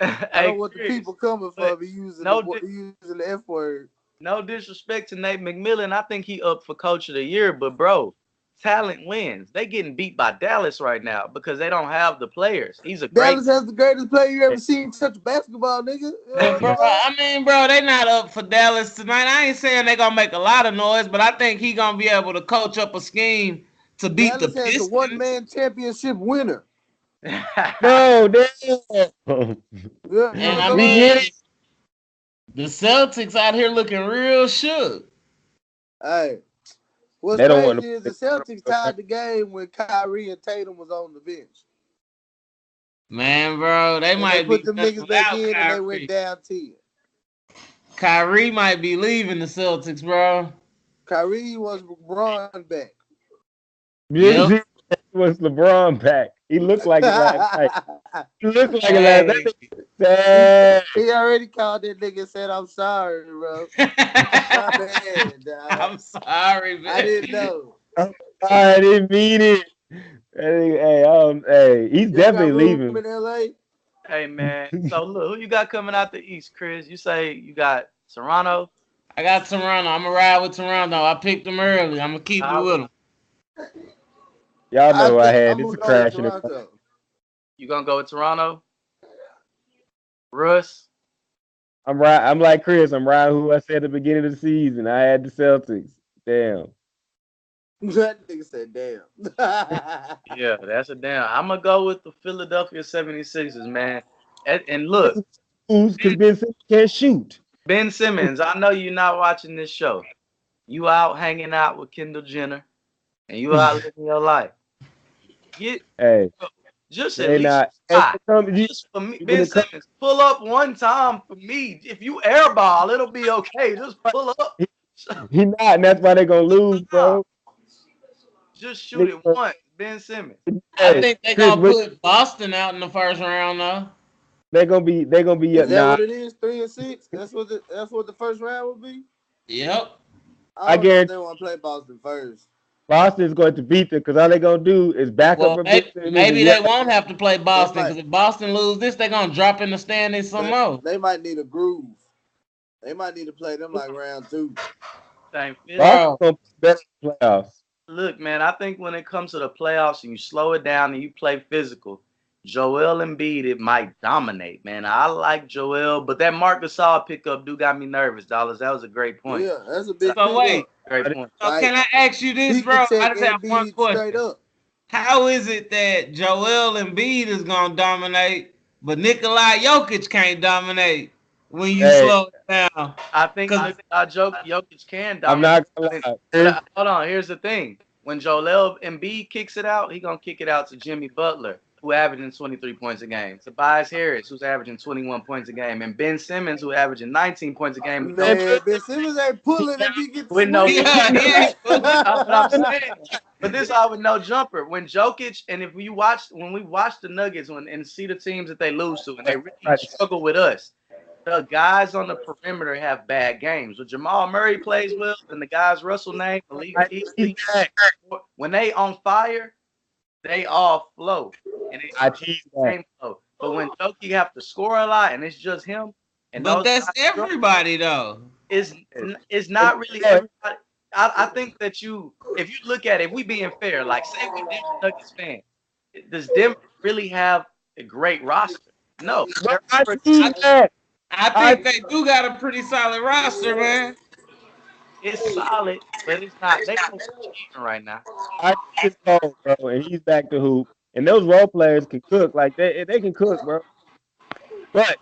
I
hey,
don't want the
Chris.
people coming
But
for me using
no,
using the F word.
no disrespect to Nate McMillan. I think he up for Coach of the Year, but bro, talent wins. They getting beat by Dallas right now because they don't have the players. He's a great.
Dallas has the greatest player you ever seen touch basketball, nigga. You know
But bro,
what I'm saying?
they not up for Dallas tonight. I ain't saying they gonna make a lot of noise, but I think he gonna be able to coach up a scheme to beat the
Dallas has the
Pistons.
one-man championship winner.
No, damn.
Yeah,
And I
We
mean,
get it.
the Celtics out here looking real shook.
hey, what's
They don't want
crazy is the
to.
Celtics tied the game when Kyrie and Tatum was on the bench.
Man, bro, they
And they
might be
put them
done
niggas back
without
in and they went
Kyrie.
down 10.
Kyrie might be leaving the Celtics, bro.
Kyrie was LeBron back.
Yep.
This was LeBron back. He looked like it last night. He looked like it last
Hey.
night. Sad.
He already called that nigga and said, I'm sorry, bro. My bad, dog.
I'm sorry, man.
I didn't know.
I didn't mean it. Hey, he's
Y'all got
definitely
room
leaving.
in LA?
Hey man, so look, who you got coming out the East, Chris? You say you got Toronto.
I got Toronto. I'm going to ride with Toronto. I picked them early. I'm going to keep it with them.
Y'all know who I had.
I'm
This
gonna
is
go with
crashing.
Toronto.
You gonna go with Toronto? Russ.
I'm right. I'm like Chris. I'm riding who I said at the beginning of the season. I had the Celtics. Damn.
That nigga said, "Damn."
Yeah, that's a damn. I'm gonna go with the Philadelphia 76ers, man. And look,
Who's because
Ben,
Ben Simmons can't shoot.
Ben Simmons, I know you're not watching this show. You out hanging out with Kendall Jenner, and you out living your life. Get
Hey,
just at
they
least
not. Hey,
try. Just for me,
when
Ben
it comes,
Simmons, pull up one time for me. If you airball, it'll be okay. Just pull up.
he not, and that's why they gonna lose, bro.
Just shoot it once, Ben Simmons.
I
Hey,
think they
Chris,
gonna put Boston out in the first round though.
they gonna be
Is that
nah.
what it is? 3-6. That's what the first round would be.
Yep.
I
I
don't know if
guarantee
they want to play Boston first.
Boston is going to beat them because all they gonna do is back up
Well,
a Ben Simmons and
maybe
yell.
they won't have to play
They
Boston
might.
because if Boston lose this, they're gonna drop in the standings some
They,
more.
they might need a groove. They might need to play them like round 2.
Same feeling.
Boston
Bro,
gonna be better in the playoffs.
Look, man, I think when it comes to the playoffs and you slow it down and you play physical, Joel Embiid, it might dominate, man. I like Joel, but that Marc Gasol pickup do got me nervous, Dollars. That was a great point.
Yeah, that's a big
so wait.
pickup.
Great point.
So
Like
can I ask you this,
he can
bro? I
check
just have one
Embiid straight
question.
up.
How is it that Joel Embiid is gonna dominate, but Nikolai Jokic can't dominate when you
Hey,
slow it down?
I think
Because
Jokic can
I'm
dominate.
not gonna lie, Chris.
Hold on, here's the thing. When Joel Embiid kicks it out, he gonna kick it out to Jimmy Butler, who averaging 23 points a game. Tobias Harris, who's averaging 21 points a game, and Ben Simmons, who averaging 19 points a game.
Hey,
Man, Ben Simmons ain't pulling if he get the
With no,
swing.
yeah, he ain't pulling.
that's what I'm saying. But this all with no jumper. When Jokic, and if you watch, when we watch the Nuggets and see the teams that they lose to, and they really struggle with us, the guys on the perimeter have bad games. When Jamal Murray plays well, and the guys Russell name, the league easily, when they on fire, they all flow, and
I
it's
tease that.
game flow. But when Jokic have to score a lot, and it's just him, and
But
those
that's
guys struggle,
everybody though.
it's not really everybody. I think that if you look at it, if we being fair, like say we Denver Nuggets fan, does Denver really have a great roster? No.
I tease that.
I think they do got a pretty solid roster, man.
It's solid, but it's not. They don't cheating right now.
I tease Cole, bro, and he's back to hoop. And those role players can cook like they can cook, bro. But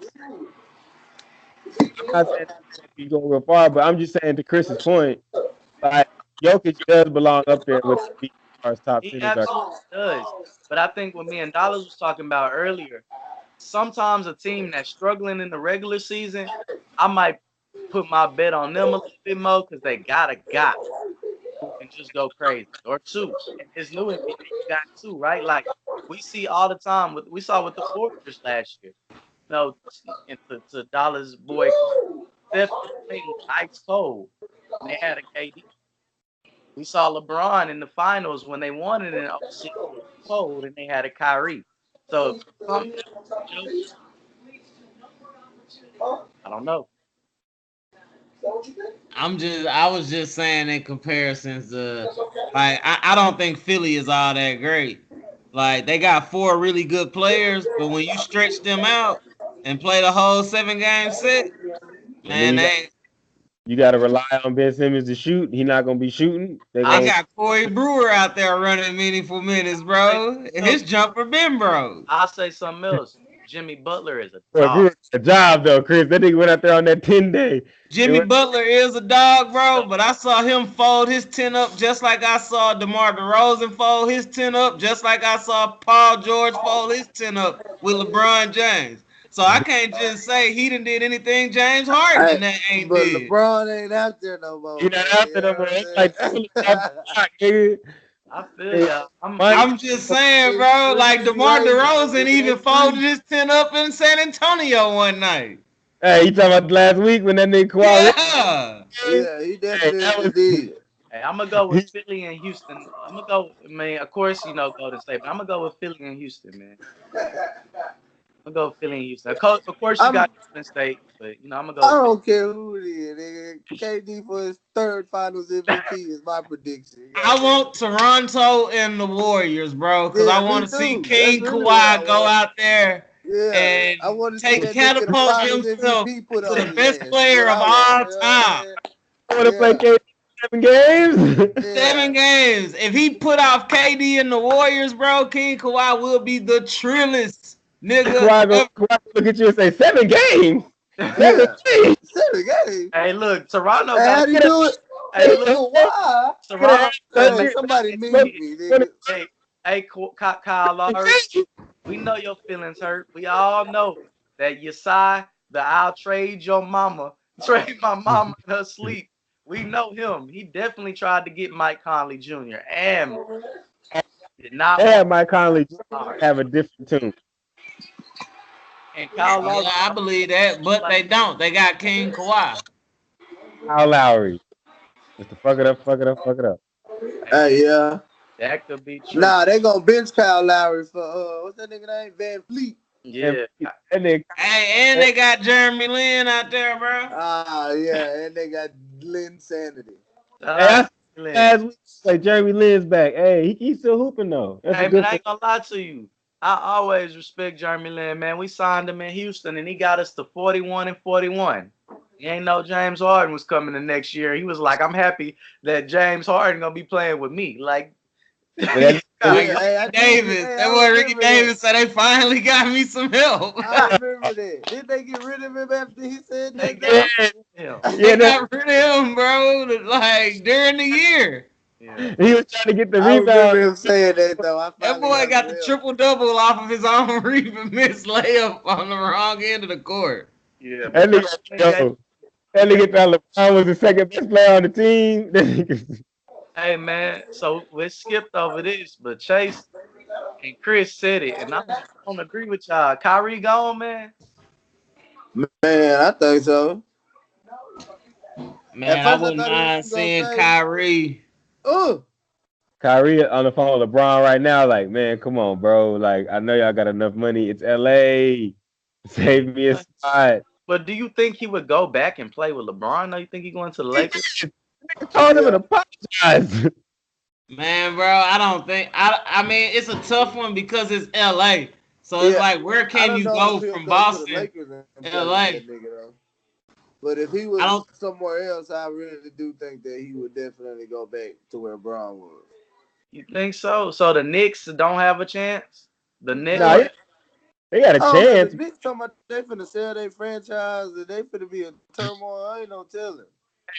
I'm not saying he's going real far, but I'm just saying to Chris's point, like Jokic does belong up there with the top
He
centers.
absolutely does. But I think what me and Dollars was talking about earlier, sometimes a team that's struggling in the regular season, I might put my bet on them a little bit more because they got a guy who can just go crazy, or two. And his new NBA, you got two, right? Like we see all the time. We saw with the Warriors last year. No, and to Dollars boy, Steph played ice cold. And they had a KD. We saw LeBron in the finals when they won it in 06 cold, and they had a Kyrie. So something I don't know.
I was just saying in comparisons to, like, I don't think Philly is all that great. Like, they got 4 really good players, but when you stretch them out and play the whole 7-game set, man,
You got to rely on Ben Simmons to shoot. He's not gonna be shooting.
they got Corey Brewer out there running meaningful minutes, bro. His jumper been broke.
I'll say something else. Jimmy Butler is a dog.
a job though, Chris. That nigga went out there on that 10-day.
Jimmy Butler is a dog, bro, but I saw him fold his 10 up just like I saw DeMar DeRozan fold his 10 up, just like I saw Paul George fold his 10 up with LeBron James. So I can't just say he didn't did anything James Harden that ain't
but
did.
LeBron ain't out there no more.
He not out there no more. It's like
I feel ya.
I'm just saying, bro. Like DeMar DeRozan even folded his 10 up in San Antonio one night.
Hey, you talking about last week when that nigga Kawhi?
Yeah, he definitely did.
Hey, I'm gonna go with Philly and Houston. I'm gonna go. I mean, of course, Golden State, but I'm gonna go with Philly and Houston, man. I'm gonna go with Philly and Houston. Of course, you got Golden State, but I'm gonna go.
I don't care who it is. Nigga. KD for his 3rd Finals MVP is my prediction.
I want Toronto and the Warriors, bro, because I want to see King Kawhi go out there
Yeah,
and
I want to see that nigga in the
catapult
finals
himself
MVP put
to
on
the
his
best
ass.
player
What
of
I
all
want, you know what I'm
time.
saying?
I want to play KD 7 games.
Yeah.
7 games. If he put off KD and the Warriors, bro, King Kawhi will be the trillest nigga ever.
Kawhi look at you and say 7 games. 7
Yeah.
games.
7 games.
Hey, look, Toronto
Hey,
got
how
a.
do you do it?
Hey, look,
Kawhi.
Toronto.
Hey,
Man,
somebody mute me, nigga.
hey, Kyle Lowry. We know your feelings hurt. We all know that you sigh the I'll trade your mama, trade my mama in her sleep. We know him. He definitely tried to get Mike Conley Jr. and did not
They
want
have Mike Conley
Lowry.
have a different tune.
And Kyle Lowry.
Yeah, I believe that, but they don't. They got King Kawhi.
Kyle Lowry. Just to fuck it up, fuck it up, fuck it up.
Hey, yeah.
That could be true.
Nah, they gonna bench Kyle Lowry for what's that nigga name? Van Fleet.
Yeah.
And then
Hey, and they got Jeremy Lin out there, bro.
Ah, yeah, and they got Lynn Sanity.
Shout
last week, like Jeremy Lin's back. Hey, he's still hooping though. That's
Hey,
a
man,
good
I
thing.
ain't gonna lie to you. I always respect Jeremy Lin, man. We signed him in Houston, and he got us to 41 and 41. He ain't know James Harden was coming the next year. He was like, I'm happy that James Harden gonna be playing with me. Like,
But
Like
Yeah, hey, I
Ricky
think
Davis.
hey,
That
I
boy Ricky
remember
Davis said they finally got me some help.
I remember that. Did they get rid of him after he said
they
that?
got
yeah,
him.
They
that,
got rid of him, bro, like during the year.
Yeah.
he was trying to get the
I
rebound.
remember him saying that though. I
That
finally
boy got
some
the
help.
triple double off of his own rebound miss layup on the wrong end of the court.
Yeah, but
That
Jeremy
nigga,
Lin got,
yo, that nigga thought LeBron was the second best player on the team. That nigga-
hey, man, so we skipped over this, but Chase and Chris said it, and I don't agree with y'all. Kyrie gone, man.
Man, I think so. At
Man, I
first I
wouldn't
thought he was
mind
gonna
seeing
say,
Kyrie.
oh,
Kyrie on the phone with LeBron right now. Like, man, come on, bro. Like, I know y'all got enough money. It's LA. Save me a spot.
But do you think he would go back and play with LeBron? Or you think he going to the Lakers?
I told him and
yeah.
apologize.
Man, bro, I don't think I mean it's a tough one because it's LA. So it's
Yeah.
like where
I
can
don't
you
know
go
if he'll
from
go to the
Boston?
Lakers and play
LA.
with that nigga though. But if he
I
was
don't
somewhere else, I really do think that he would definitely go back to where Braun was.
You think so? So the Knicks don't have a chance? The Knicks?
Nah, they got a
Oh man,
chance.
the Knicks talking about they finna sell their franchise and they finna be in turmoil. I ain't no telling.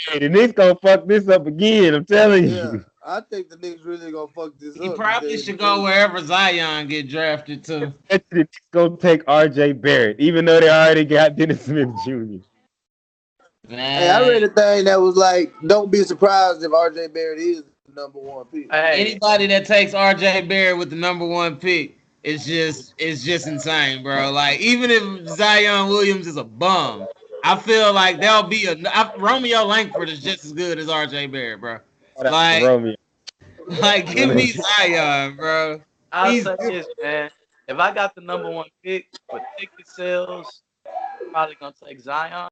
Hey, the Knicks gonna fuck this up again. I'm telling
Yeah,
you.
I think the Knicks really gonna fuck this
he
up. These
probably
days
should
in
go
Philly.
wherever Zion get drafted to.
The Knicks gonna take R.J. Barrett, even though they already got Dennis Smith Jr.
Hey, I
Man,
read a thing that was like, don't be surprised if RJ Barrett is the number one pick.
Hey,
anybody that takes RJ Barrett with the number 1 pick it's just insane, bro. Like even if Zion Williams is a bum, I feel like there'll be Romeo Langford is just as good as RJ Barrett, bro.
Shout out to
Like
Romeo.
give me Zion, bro.
I'll
He's
say this, man. If I got the number one pick for ticket sales, probably gonna take Zion.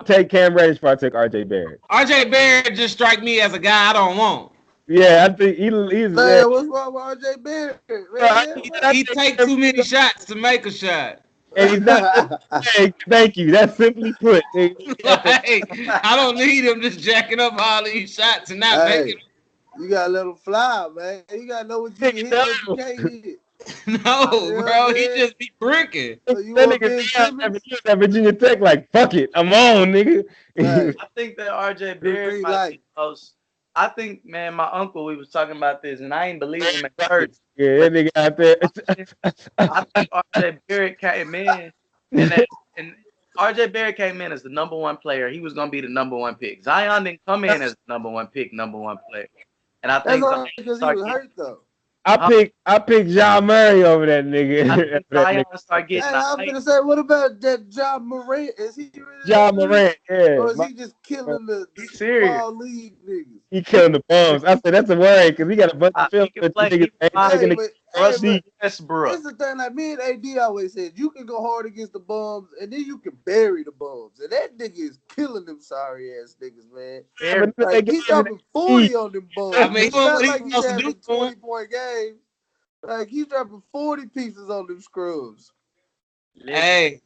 Take Cam Reddish before I take R.J. Barrett.
RJ Barrett just strike me as a guy I don't want.
Yeah, I think he's
Man, what's wrong with RJ Barrett, man?
He take too many shots to make a shot.
and he's not. Hey, thank you. That's simply put.
Like, I don't need him just jacking up all these shots and not
Hey,
making.
you gotta let him fly, man. You gotta know what you can hit, what you can't hit.
No,
You know
bro,
what I'm
he
saying?
just be bricking.
So you
That
want
nigga
Ben Simmons?
at Virginia Tech, like, fuck it, I'm on, nigga.
Right.
I think that RJ
Green
Barrett might
light.
be close. I think, man, my uncle, we was talking about this, and I ain't believe him at first.
Yeah, that nigga out there.
I think RJ Barrett came in, and RJ Barrett came in as the number one player. He was gonna be the number one pick. Zion didn't come in as the number one pick, number one player. And I
That's
think Zion
only because he
started
was
getting,
hurt though.
I picked John Murray over that
I
nigga.
think
that
Zion
nigga.
started
Hey,
getting
I'm
hype.
gonna say, what about that John Morant? Is he really
John
that good?
Morant, yeah.
Or is he just killing the
He's serious.
small league niggas?
He killing the bums. I said that's a worry because he got a bunch of film
He can
that
play.
niggas ain't
He
taking
Hey,
the
but
Russell
This
Westbrook.
is the thing, like me and AD always said, you can go hard against the bums, and then you can bury the bums. And that nigga is killing them sorry ass niggas, man. Like he's dropping 40 on them bums.
I mean,
It's not
what he
like he's
supposed to
having
do?
20-point games. Like he's dropping 40 pieces on them scrubs.
Hey,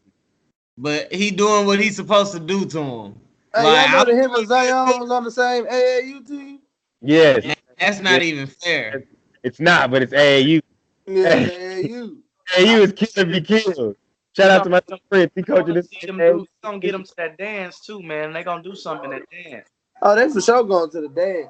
but he doing what he's supposed to do to him.
Hey,
Like,
y'all know that him and Zion was on the same AAU team?
Yes.
that's not even fair.
It's not, but it's AAU.
Yeah, it's AAU.
AAU is kill be killed. Shout out to my friend. He coaching this.
Gonna get them to that dance too, man. They gonna do something in that dance.
Oh, they for sure going to the dance.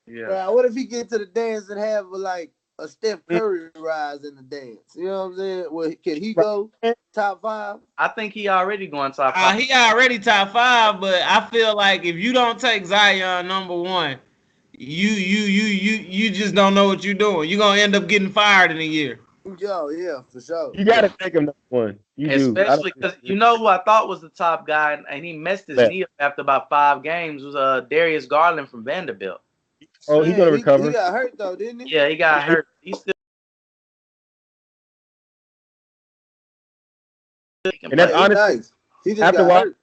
Yeah.
What if he get to the dance and have like a Steph Curry rise in the dance? You know what I'm saying? Well, can he go top 5?
I think he already going top 5.
He already top 5, but I feel like if you don't take Zion number 1, you just don't know what you're doing. You're gonna end up getting fired in a year.
Yo, yeah, for sure.
You gotta take him number 1. You
especially because you know who I thought was the top guy, and he messed his knee up after about 5 games. Was Darius Garland from Vanderbilt.
Oh, he's gonna recover.
He got hurt though, didn't he?
Yeah, he got hurt. He's still.
And that's honestly
nice. He just got hurt.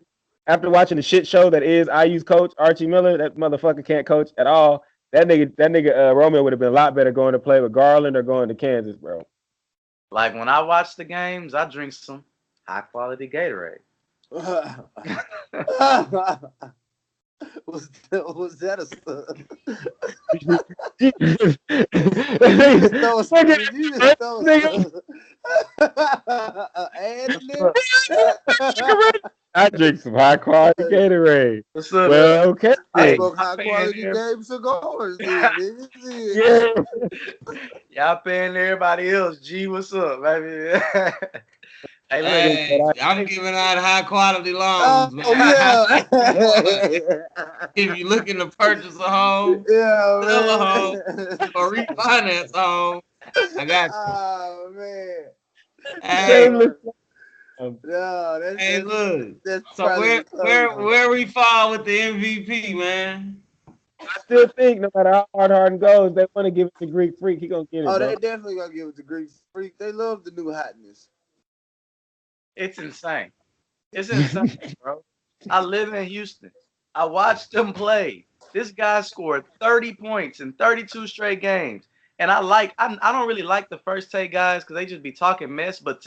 After watching the shit show that is IU's coach Archie Miller, that motherfucker can't coach at all. That nigga Romeo would have been a lot better going to play with Garland or going to Kansas, bro.
Like when I watch the games, I drink some high quality Gatorade.
Was that a
I drink some high quality Gatorade.
What's up?
Well, okay.
I smoke high quality game cigars.
Yeah. Y'all paying everybody else. G, what's up, baby?
Hey, I'm giving out high quality loans, man.
Yeah.
If you're looking to purchase a home,
sell
a home, or refinance a home, I got you.
Oh man.
Hey,
no,
hey, look.
That's
so where we fall with the MVP, man?
I still think no matter how hard Harden goes, they want to give it to Greek Freak. He gonna get it.
Oh, they definitely gonna give it to Greek Freak. They love the new hotness.
It's insane. It's insane, bro. I live in Houston. I watched them play. This guy scored 30 points in 32 straight games. And I don't really like the first take guys because they just be talking mess. But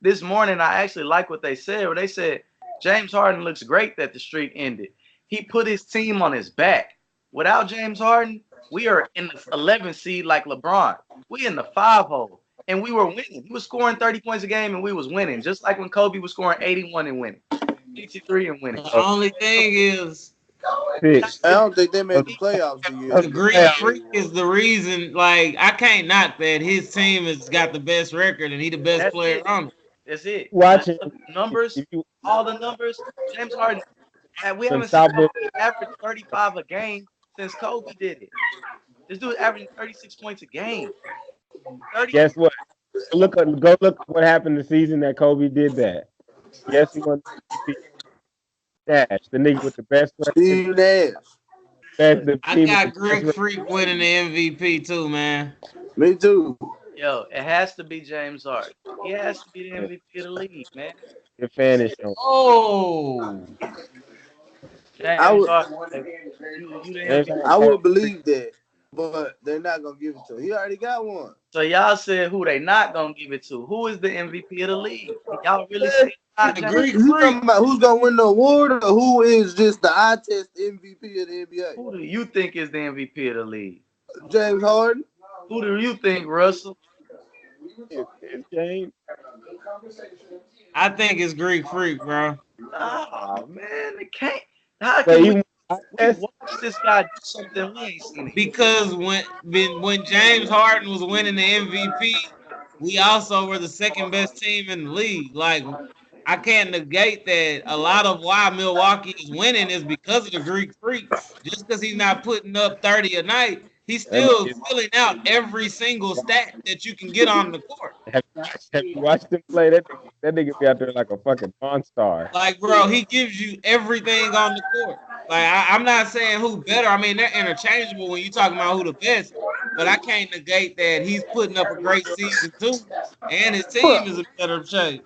this morning, I actually like what they said. Where they said, James Harden looks great that the streak ended. He put his team on his back. Without James Harden, we are in the 11th seed like LeBron. We in the 5-hole. And we were winning. He was scoring 30 points a game, and we was winning. Just like when Kobe was scoring 81 and winning. 83 and winning.
The only thing is,
I don't think they made the playoffs the year.
The Greek Freak is the reason. Like, I can't knock that his team has got the best record, and he the best player on it.
That's it.
Watching
numbers, all the numbers. James Harden, we haven't seen average 35 a game since Kobe did it. This dude averaging 36 points a game.
Guess what? Go look what happened the season that Kobe did that. Yes, he won Nash, the nigga with the best
Steve Nash.
I got Greek Freak winning the MVP too, man.
Me too.
Yo, it has to be James Harden. He has to be the MVP of the league, man.
Your finish.
Oh.
I would believe that, but they're not gonna give it to him. He already got one.
So y'all said who they not gonna give it to? Who is the MVP of the league? Y'all really say
the Greek Freak? Who's gonna win the award, or who is just the eye test MVP of the NBA?
Who do you think is the MVP of the league?
James Harden.
Who do you think, Russell?
It's James.
I think it's Greek Freak, bro.
Oh man, it can't. How can we watch this guy do something we ain't seen?
Because when James Harden was winning the MVP, we also were the second best team in the league. Like, I can't negate that a lot of why Milwaukee is winning is because of the Greek Freak. Just because he's not putting up 30 a night, he's still filling out every single stat that you can get on the court.
Have you watched him play? That nigga be out there like a fucking monster.
Like, bro, he gives you everything on the court. Like, I'm not saying who better. I mean, they're interchangeable when you talking about who the best. but I can't negate that he's putting up a great season too, and his team is in better shape.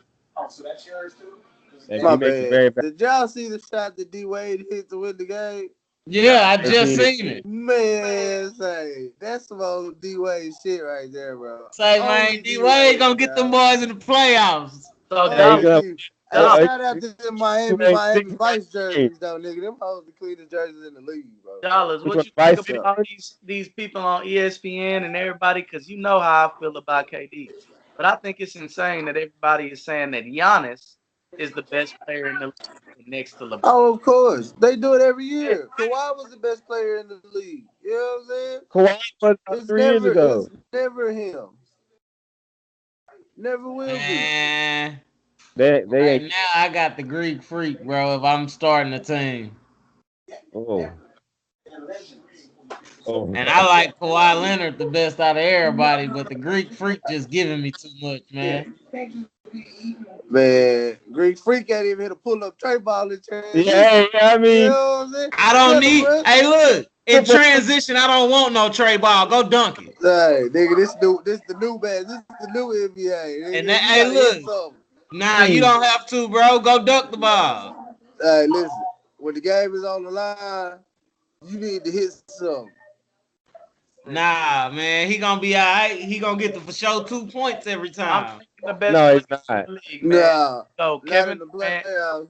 My bad. Did y'all see the shot that D Wade hit to win the game?
Yeah, I just seen it.
Man, say that's some old D Wade shit right there, bro.
Say, man, D Wade gonna get them boys in the playoffs.
So,
shout out to them Miami Vice jerseys, though, nigga. Them hoes the cleanest jerseys in the league, bro.
Dollas, what you think about these people on ESPN and everybody? Because you know how I feel about KD. But I think it's insane that everybody is saying that Giannis is the best player in the league next to LeBron.
Oh, of course. They do it every year. Kawhi was the best player in the league. You know what I'm saying?
Kawhi was
it's
3 years ago.
It's never him. Never will be.
They right now, I got the Greek Freak, bro. If I'm starting a team.
Oh.
And I like Kawhi Leonard the best out of everybody, but the Greek Freak just giving me too much, man.
Man, Greek Freak can't even hit a pull-up tray ball in transition.
Yeah, I mean,
you know what I'm saying?
I don't need. Hey, look, in transition, I don't want no tray ball. Go dunk it.
Hey, nigga, this the new band. This is the new NBA. Nigga.
And that, hey, look. Nah, you don't have to, bro. Go dunk the ball.
Hey, listen. When the game is on the line, you need to hit something.
Nah, man, he gonna be all right. He gonna get the for sure 2 points every time.
The best
no, he's not.
League, man. So Kevin Durant,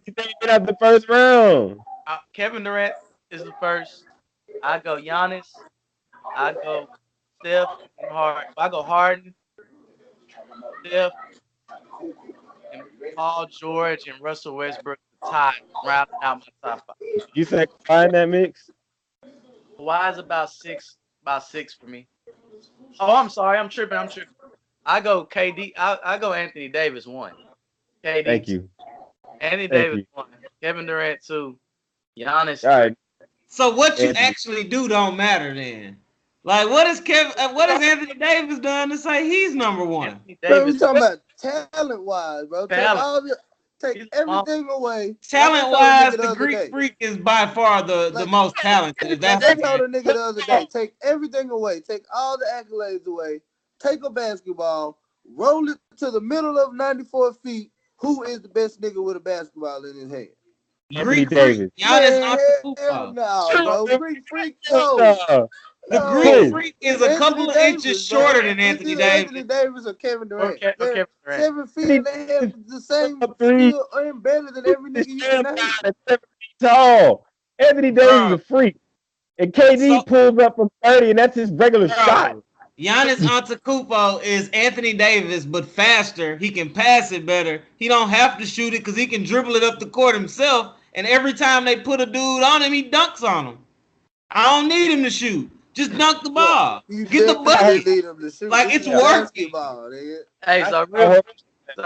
he get out the first round.
Kevin Durant is the first. I go Giannis. I go Steph and Harden. I go Harden, Steph, and Paul George and Russell Westbrook tie rounding out my top 5.
You said Kawhi in that mix?
Kawhi is about six for me. Oh, I'm sorry. I'm tripping. I go KD. I go Anthony Davis 1. KD.
Thank you.
Anthony Davis 1. Kevin Durant 2. Giannis.
All right.
So what you actually do don't matter then. Like what is Anthony Davis done to say he's number 1?
Bro, we talking about talent wise, bro. Take everything away.
Talent wise, the Greek Freak is by far the most talented.
I told a nigga the other day, take everything away. Take all the accolades away. Take a basketball, roll it to the middle of 94 feet. Who is the best nigga with a basketball in his hand?
Greek Freak. Giannis Antetokounmpo.
No, bro. Greek Freak, no.
The Greek Freak is a couple of inches shorter than Anthony Davis.
Anthony Davis or Kevin Durant.
Kevin Durant.
7 feet and they have the same skill and better than every nigga you can name.
7 feet tall. Anthony Davis is a freak. And KD pulls up from 30 and that's his regular shot.
Giannis Antetokounmpo is Anthony Davis, but faster. He can pass it better. He don't have to shoot it because he can dribble it up the court himself. And every time they put a dude on him, he dunks on him. I don't need him to shoot. Just dunk the ball. Get the bucket. Like it's working.
Hey, so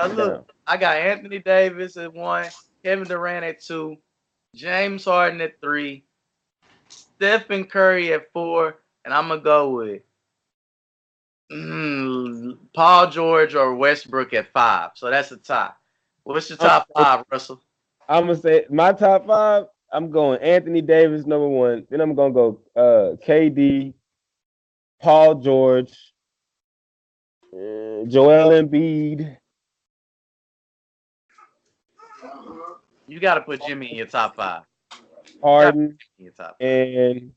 look, I got Anthony Davis at 1, Kevin Durant at 2, James Harden at 3, Stephen Curry at 4, and I'm gonna go with Paul George or Westbrook at 5. So that's a tie. What's your top 5, Russell?
I'm gonna say my top 5. I'm going Anthony Davis number 1. Then I'm gonna go KD, Paul George, Joel Embiid.
You got to put Jimmy in your top 5.
Harden
in your top 5.
And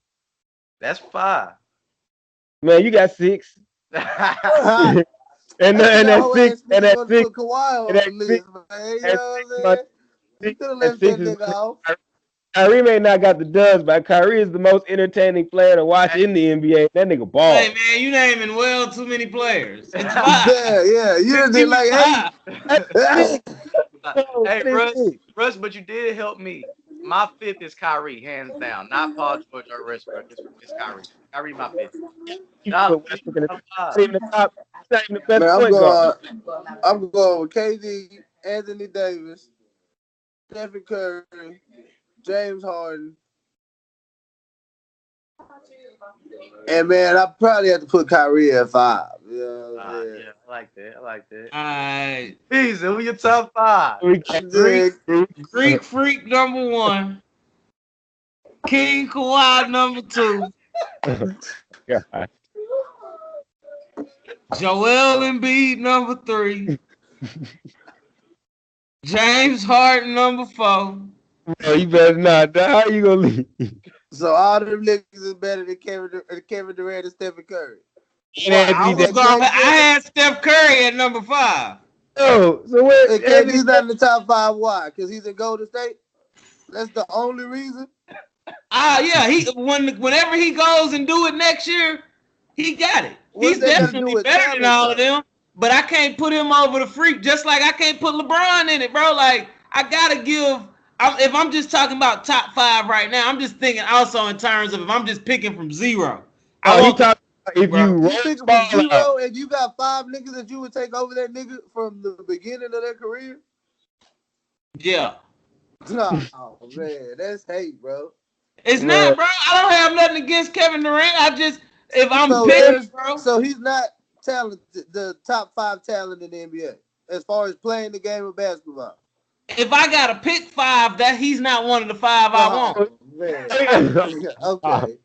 that's 5.
Man, you got 6. and that 6 and that 6
and that 6. You could have left that nigga off.
Kyrie may not got the dubs, but Kyrie is the most entertaining player to watch in the NBA. That nigga ball.
Hey man, you naming well too many players. It's 5.
Yeah. You just did like 8.
Hey, Russ, but you did help me. My 5th is Kyrie, hands down. Not Paul George or Westbrook. It's Kyrie. Kyrie, my 5th.
I'm going with KD, Anthony Davis, Stephen Curry, James Harden. And man, I probably have to put Kyrie at 5. Yeah,
I like that.
All right.
Easy, who your top 5?
Greek Freak number 1. King Kawhi number 2. Joel Embiid number 3. James Harden number 4.
Bro, you better not. How you gonna leave?
So all them niggas is better than Kevin Durant and Stephen Curry.
Well,
Anthony Davis.
I had Steph Curry at number 5.
Oh, so what?
And he's not in the top 5. Why? Because he's in Golden State. That's the only reason.
Yeah. Whenever he goes and do it next year, he got it. He's definitely better than all of them. But I can't put him over the freak, just like I can't put LeBron in it, bro. Like I gotta give. If I'm just talking about top 5 right now, I'm just thinking also in terms of if I'm just picking from 0.
If you
pick from 0 and you got 5 niggas that you would take over that nigga from the beginning of their career.
Yeah.
Oh man, that's hate, bro.
It's not, bro. I don't have nothing against Kevin Durant. I just if I'm picking, bro.
So he's not talented, the top 5 talent in the NBA as far as playing the game of basketball.
If I gotta pick 5, that he's not one of the 5 I want.
Man. Okay.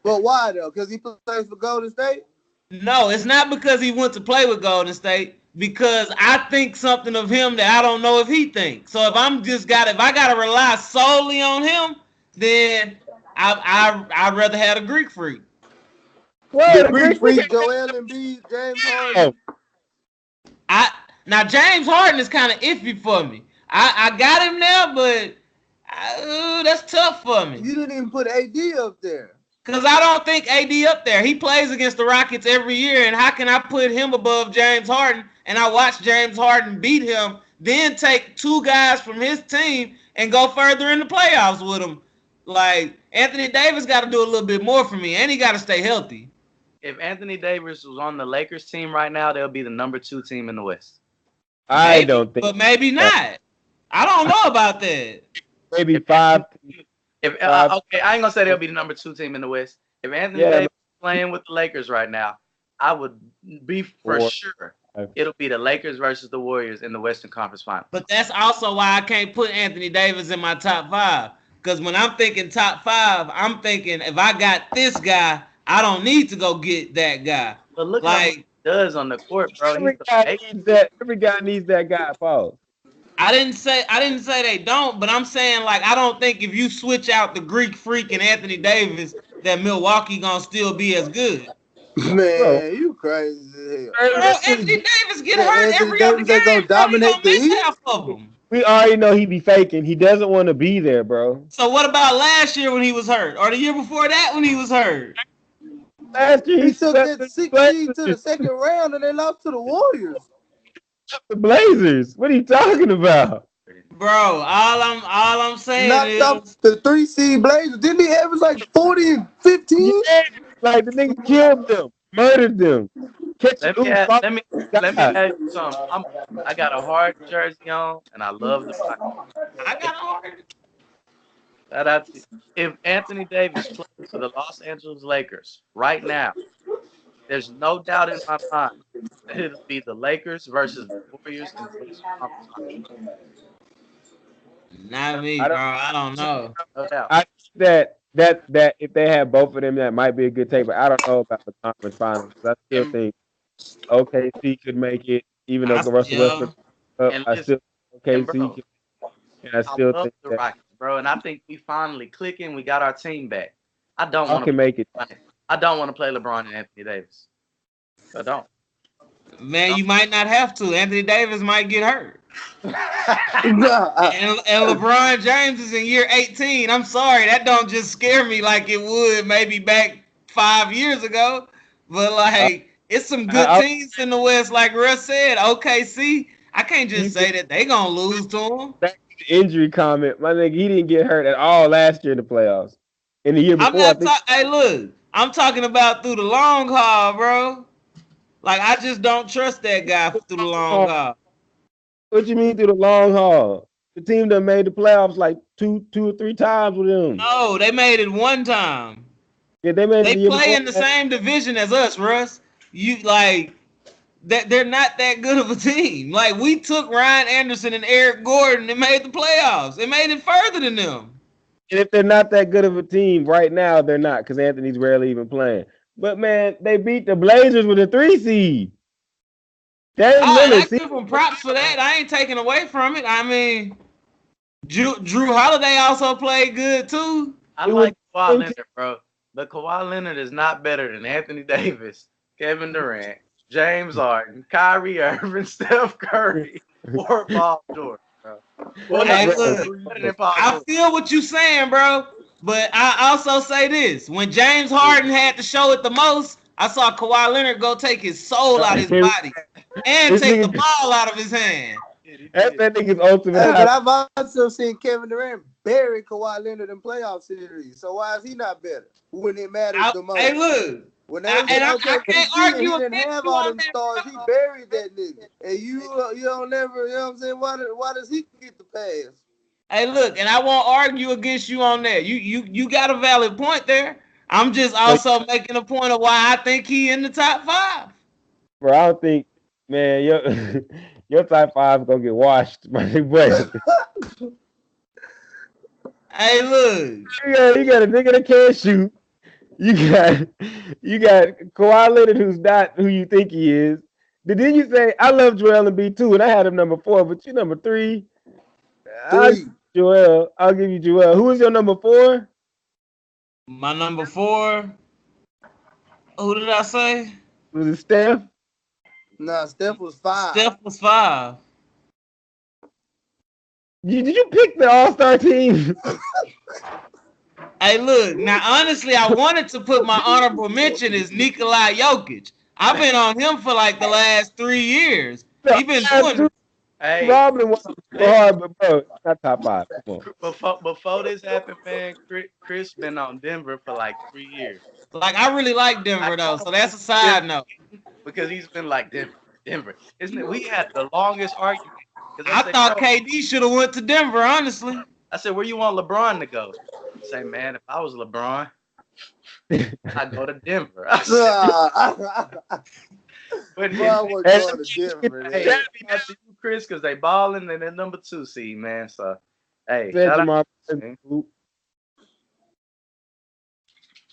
But why though? Because he plays for Golden State?
No, it's not because he went to play with Golden State. Because I think something of him that I don't know if he thinks. So if I gotta rely solely on him, then I'd rather have a Greek freak.
The Greek freak, Joel Embiid, James Harden.
Now James Harden is kind of iffy for me. I got him now, but that's tough for me.
You didn't even put AD up there.
Because I don't think AD up there. He plays against the Rockets every year, and how can I put him above James Harden? And I watch James Harden beat him, then take 2 guys from his team and go further in the playoffs with him. Like, Anthony Davis got to do a little bit more for me, and he got to stay healthy.
If Anthony Davis was on the Lakers team right now, they'll be the number 2 team in the West.
I don't think.
But maybe not. I don't know about that.
Maybe 5.
Okay, I ain't gonna say they'll be the number 2 team in the West. If Anthony Davis is playing with the Lakers right now, I would be for sure. It'll be the Lakers versus the Warriors in the Western Conference Finals.
But that's also why I can't put Anthony Davis in my top 5. Because when I'm thinking top 5, I'm thinking if I got this guy, I don't need to go get that guy.
But look how he does on the court, bro.
Every guy needs that guy, Paul.
I didn't say they don't, but I'm saying like I don't think if you switch out the Greek freak and Anthony Davis, that Milwaukee gonna still be as good.
Man, you crazy as hell.
Bro, Anthony Davis get hurt every other game.
Gonna dominate the East.
Half of them.
We already know he be faking. He doesn't want to be there, bro.
So what about last year when he was hurt, or the year before that when he was hurt?
Last year
he took that 6 seed to the second round and they lost to the Warriors.
The Blazers. What are you talking about,
bro? All I'm saying is
knocked the 3 seed Blazers. Didn't he average like 40 and 15?
Yeah, like the nigga killed them, murdered them.
Let me ask you something. I got a hard jersey on, and I love the Rockets.
I got a hard.
Shout out to you. If Anthony Davis plays for the Los Angeles Lakers right now, there's no doubt in my mind that it'll be the Lakers versus the Warriors in the Western Conference Finals.
Not me, bro. I don't know.
No doubt.
I think that if they have both of them, that might be a good take. But I don't know about the conference finals. I still think OKC could make it, even though Russell Westbrook. I still OKC. I still think
the Rockets, bro, and I think we finally clicking. We got our team back. I don't want to
make it.
I don't want to play LeBron and Anthony Davis. I don't.
Man, you might not have to. Anthony Davis might get hurt. and LeBron James is in year 18. I'm sorry, that don't just scare me like it would maybe back 5 years ago. But like, it's some good teams in the West. Like Russ said, OKC. I can't just say that they gonna lose to him.
Back to the injury comment, my nigga, he didn't get hurt at all last year in the playoffs. In the year before,
hey, look, I'm talking about through the long haul, bro. Like, I just don't trust that guy through the long haul.
What you mean through the long haul? The team that made the playoffs like two or three times with him.
No, they made it one time.
Yeah, they
play in the same division as us, Russ. You like that? They're not that good of a team. Like, we took Ryan Anderson and Eric Gordon and made the playoffs. It made it further than them.
And if they're not that good of a team right now, they're not, because Anthony's rarely even playing. But man, they beat the Blazers with a 3 seed. Lillard,
I give him props for that. I ain't taking away from it. I mean, Drew Holiday also played good too.
I like Kawhi Leonard, bro. But Kawhi Leonard is not better than Anthony Davis, Kevin Durant, James Harden, Kyrie Irving, Steph Curry, or Paul George, bro.
Hey, look, I feel what you're saying, bro. But I also say this: when James Harden had to show it the most, I saw Kawhi Leonard go take his soul out of his body and take the ball out of his hand.
That's that nigga's ultimate.
Hey, but I've also seen Kevin Durant bury Kawhi Leonard in playoff series. So why is he not better when it matters the most?
Hey, look. I can't argue.
He didn't have all them stars. He buried that nigga, and you don't never. You know what I'm saying? Why does he get the pass?
Hey, look, and I won't argue against you on that. You got a valid point there. I'm just also making a point of why I think he in the top 5.
Bro, I don't think, man, your top 5 is gonna get washed, my boy.
Hey, look.
You got a nigga that can't shoot. You got Kawhi Leonard, who's not who you think he is. Didn't you say I love Joel Embiid too, and I had him number 4, but you number 3? I'll give you Joel. Who is your number 4?
My number 4. Who did I say?
Was it Steph?
Nah, Steph was 5.
Steph was 5.
Did you pick the All-Star team?
Hey, look. Now, honestly, I wanted to put my honorable mention as Nikola Jokic. I've been on him for like the last 3 years. He been doing.
Hey,
Robin was hard, but bro, not top 5.
Before this happened, man, Chris been on Denver for like 3 years.
Like, I really like Denver though, so that's a side note.
Because he's been like Denver, isn't it? We had the longest argument.
I thought KD should have went to Denver, honestly.
I said, where you want LeBron to go? I say, man, if I was LeBron, I'd go to Denver. But I would go to Denver. Hey, shout to you, Chris, because they balling and they're number 2 seed, man. So, hey, shout out to you,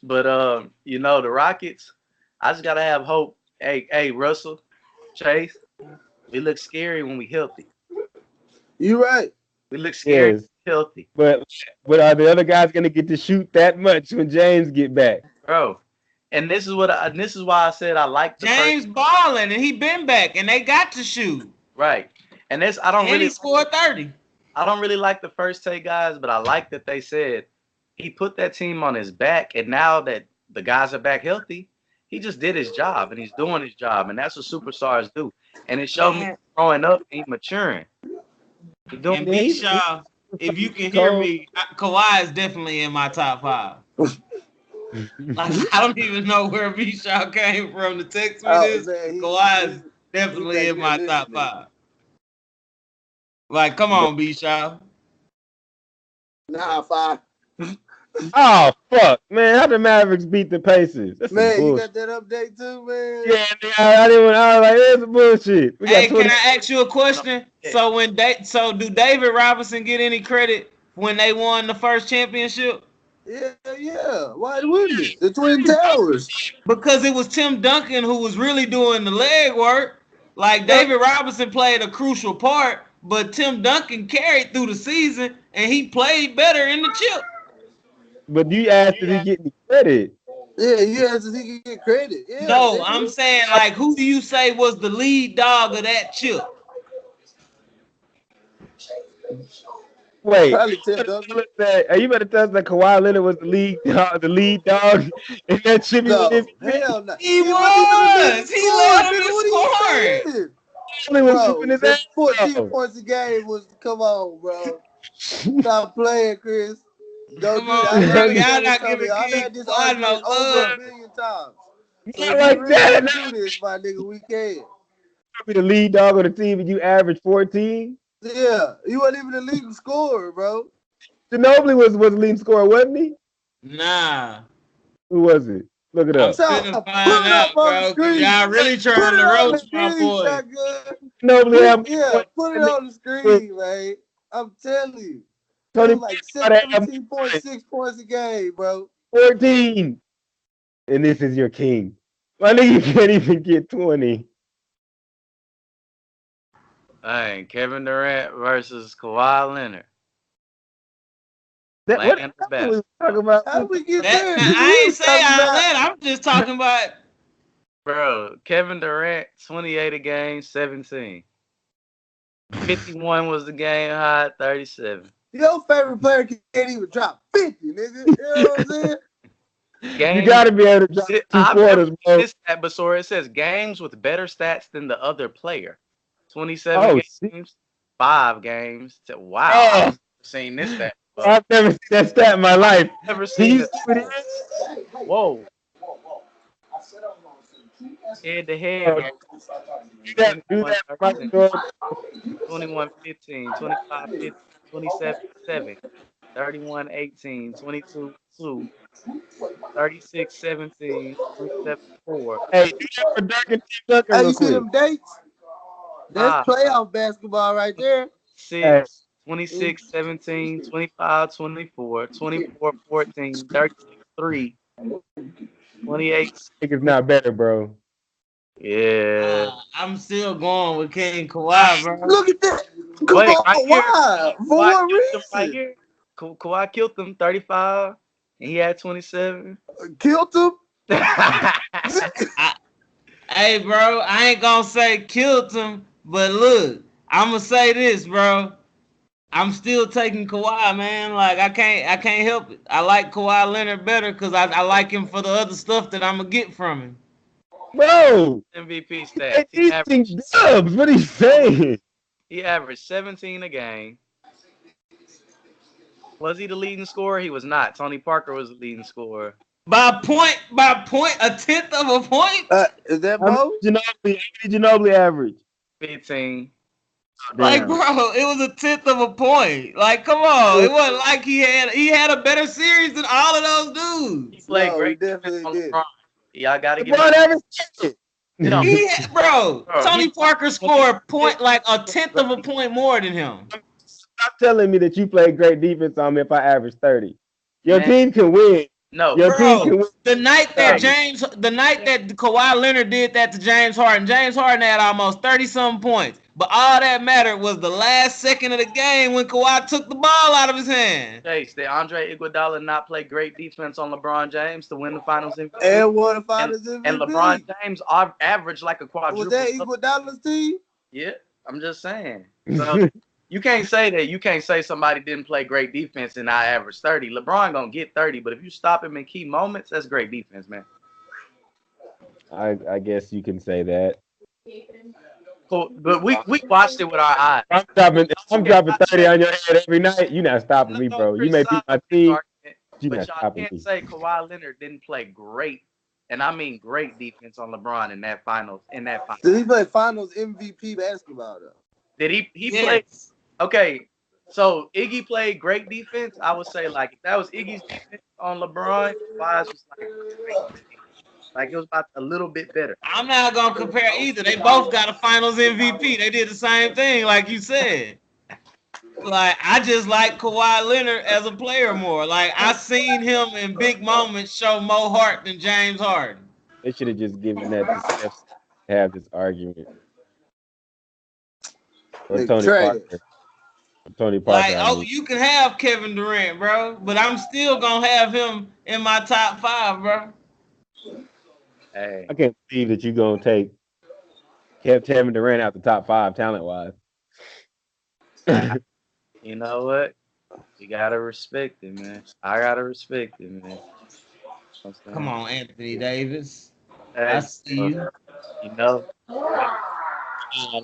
but you know, the Rockets, I just gotta have hope. Hey, Russell, Chase, we look scary when we healthy.
You right.
We look scary healthy.
But are the other guys gonna get to shoot that much when James get back?
Bro, and this is why I said I like the
James balling, and he been back, and they got to shoot.
Right. And he scored 30. I don't really like the first take guys, but I like that they said he put that team on his back, and now that the guys are back healthy, he just did his job, and he's doing his job, and that's what superstars do. And it showed me growing up and maturing.
And B-Shaw, if you can hear me, Kawhi is definitely in my top 5. Like, I don't even know where B-Shaw came from to text me this. Kawhi is definitely in my top 5. Like, come on, B-Shaw.
Nah, 5.
Oh fuck, man! How the Mavericks beat the Pacers? That's
man, you got that update too, man.
Yeah, I didn't. I was like, "That's some bullshit."
Hey, can I ask you a question? So do David Robinson get any credit when they won the first championship?
Yeah. Why wouldn't it? The Twin Towers.
Because it was Tim Duncan who was really doing the leg work. Like, David Robinson played a crucial part, but Tim Duncan carried through the season, and he played better in the chip.
But you asked if he get any credit.
Yeah, you asked if he can get credit. Yeah,
no, I'm saying, like, who do you say was the lead dog of that chip?
Wait, are you better tell us that Kawhi Leonard was the lead dog in that chip?
No, hell no.
He was. He led him in scoring.
Bro, 14 points a game was, come on, bro. Stop playing, Chris. Don't y'all not giving I've had this argument over 1 million times. So
not like that.
Do this, my nigga, we can.
Be the lead dog on the team and you average 14.
Yeah, you weren't even the leading scorer, bro.
Ginobili was the leading scorer, wasn't he?
Nah.
Who was it? Look it up.
I'm finna find out, bro. Y'all really trying to roast my boy.
Ginobili,
put it on the screen, man. I'm telling you. Like 17.6 points a game, bro.
14. And this is your king. My nigga can't even get 20.
Dang, Kevin Durant versus Kawhi Leonard.
What
Land
that's
of
what we were
basketball.
talking about?
How we get
That,
there,
now,
nigga?
I
We
ain't
was
say
talking
all
about
that. I'm just talking about.
Bro, Kevin Durant, 28 a game, 17. 51 was the game high, 37.
your favorite player can't even drop 50, nigga. You know what I'm saying?
Games,
You got to be able to drop two
I've never
quarters,
seen
bro.
this stat before. It says games with better stats than the other player. 27
Oh, shit.
games, 5 games. Wow, I've
Oh,
never seen this stat before.
I've never seen that stat in my life.
Never
Can
seen
you
this
see what it
before.
is?
Whoa. Head to head
Oh,
game.
do
21
that, Michael
13,
Jordan.
21 15, 25 15, 27 7, 31 18, 22 2, 36 17, 27 4,
Hey, do that for Duncan T. Duncan
Hey,
real
you see
quick.
them dates? That's
5,
playoff basketball right there.
Hey,
6, 26 17, 25 24, 24 14, 36 3, 28
nigga's not better, bro.
Yeah.
I'm still going with King Kawhi, bro.
Look at that. Come
Wait,
on,
right here.
why? For
Kawhi
what
killed him right
reason?
here. Kawhi killed him 35, and he had 27.
Killed him?
Hey, bro, I ain't gonna say killed him, but look, I'm gonna say this, bro. I'm still taking Kawhi, man. Like I can't help it. I like Kawhi Leonard better because I like him for the other stuff that I'm gonna get from him.
Bro,
MVP
he
stats.
ain't eating dubs. What are you saying?
He averaged 17 a game. Was he the leading scorer? He was not. Tony Parker was the leading scorer.
By point, a tenth of a point.
Is that
How
Mo?
many Ginobili average?
15.
Like,
Damn.
bro, it was a tenth of a point. Like, come on, it wasn't like he had a better series than all of those
He
dudes.
played
No, he
great defense
definitely
on
did.
LeBron. Y'all got to give him.
LeBron averaged it.
No,
Bro,
bro,
Tony Parker scored point like a tenth of a
great.
point more than him.
Stop telling me that you played great defense on me if I average 30. Your
Man,
team can win.
no.
Your team can
Bro,
win.
the night that
Hey,
Kawhi Leonard did that to James Harden had almost 30-something points. But all that mattered was the last second of the game when Kawhi took the ball out of his hand.
Chase, did Andre Iguodala not play great defense on LeBron James to win the Finals MVP?
And won the
And,
Finals
and
MVP.
LeBron James averaged like a
Was
quadruple.
that Iguodala's team?
Yeah, I'm just saying. So you can't say that. You can't say somebody didn't play great defense and I averaged 30. LeBron gonna get 30, but if you stop him in key moments, that's great defense, man.
I guess you can say that.
Cool. But we watched it with our eyes.
If I'm
Y'all
dropping
cannot
30
say,
on your head every night, you're not stopping
I'm
me,
not gonna
bro. You may beat
criticize
my
this
team,
argument,
but you're
but
not
y'all
stopping
can't
me.
say Kawhi Leonard didn't play great, and I mean great defense on LeBron in that finals.
Did he play Finals MVP basketball though?
Did he
Yes.
played? Okay, so Iggy played great defense. I would say like if that was Iggy's defense on LeBron, Kawhi's was like great. Like it was about a little bit better.
I'm not gonna compare either. They both got a Finals MVP. They did the same thing, like you said. Like I just like Kawhi Leonard as a player more. Like I seen him in big moments show more heart than James Harden.
They should have just given that to Steph to have this argument. Or
Nigga
Tony
trash.
Parker. Tony Parker,
Like,
I
oh,
mean.
you can have Kevin Durant, bro, but I'm still gonna have him in my top 5, bro.
Hey,
I can't believe that you're going to take Kevin Durant out the top 5 talent-wise.
you know what? You gotta respect it, man. I gotta respect it, man.
Come on, Anthony Davis. I
Hey,
see you.
you know.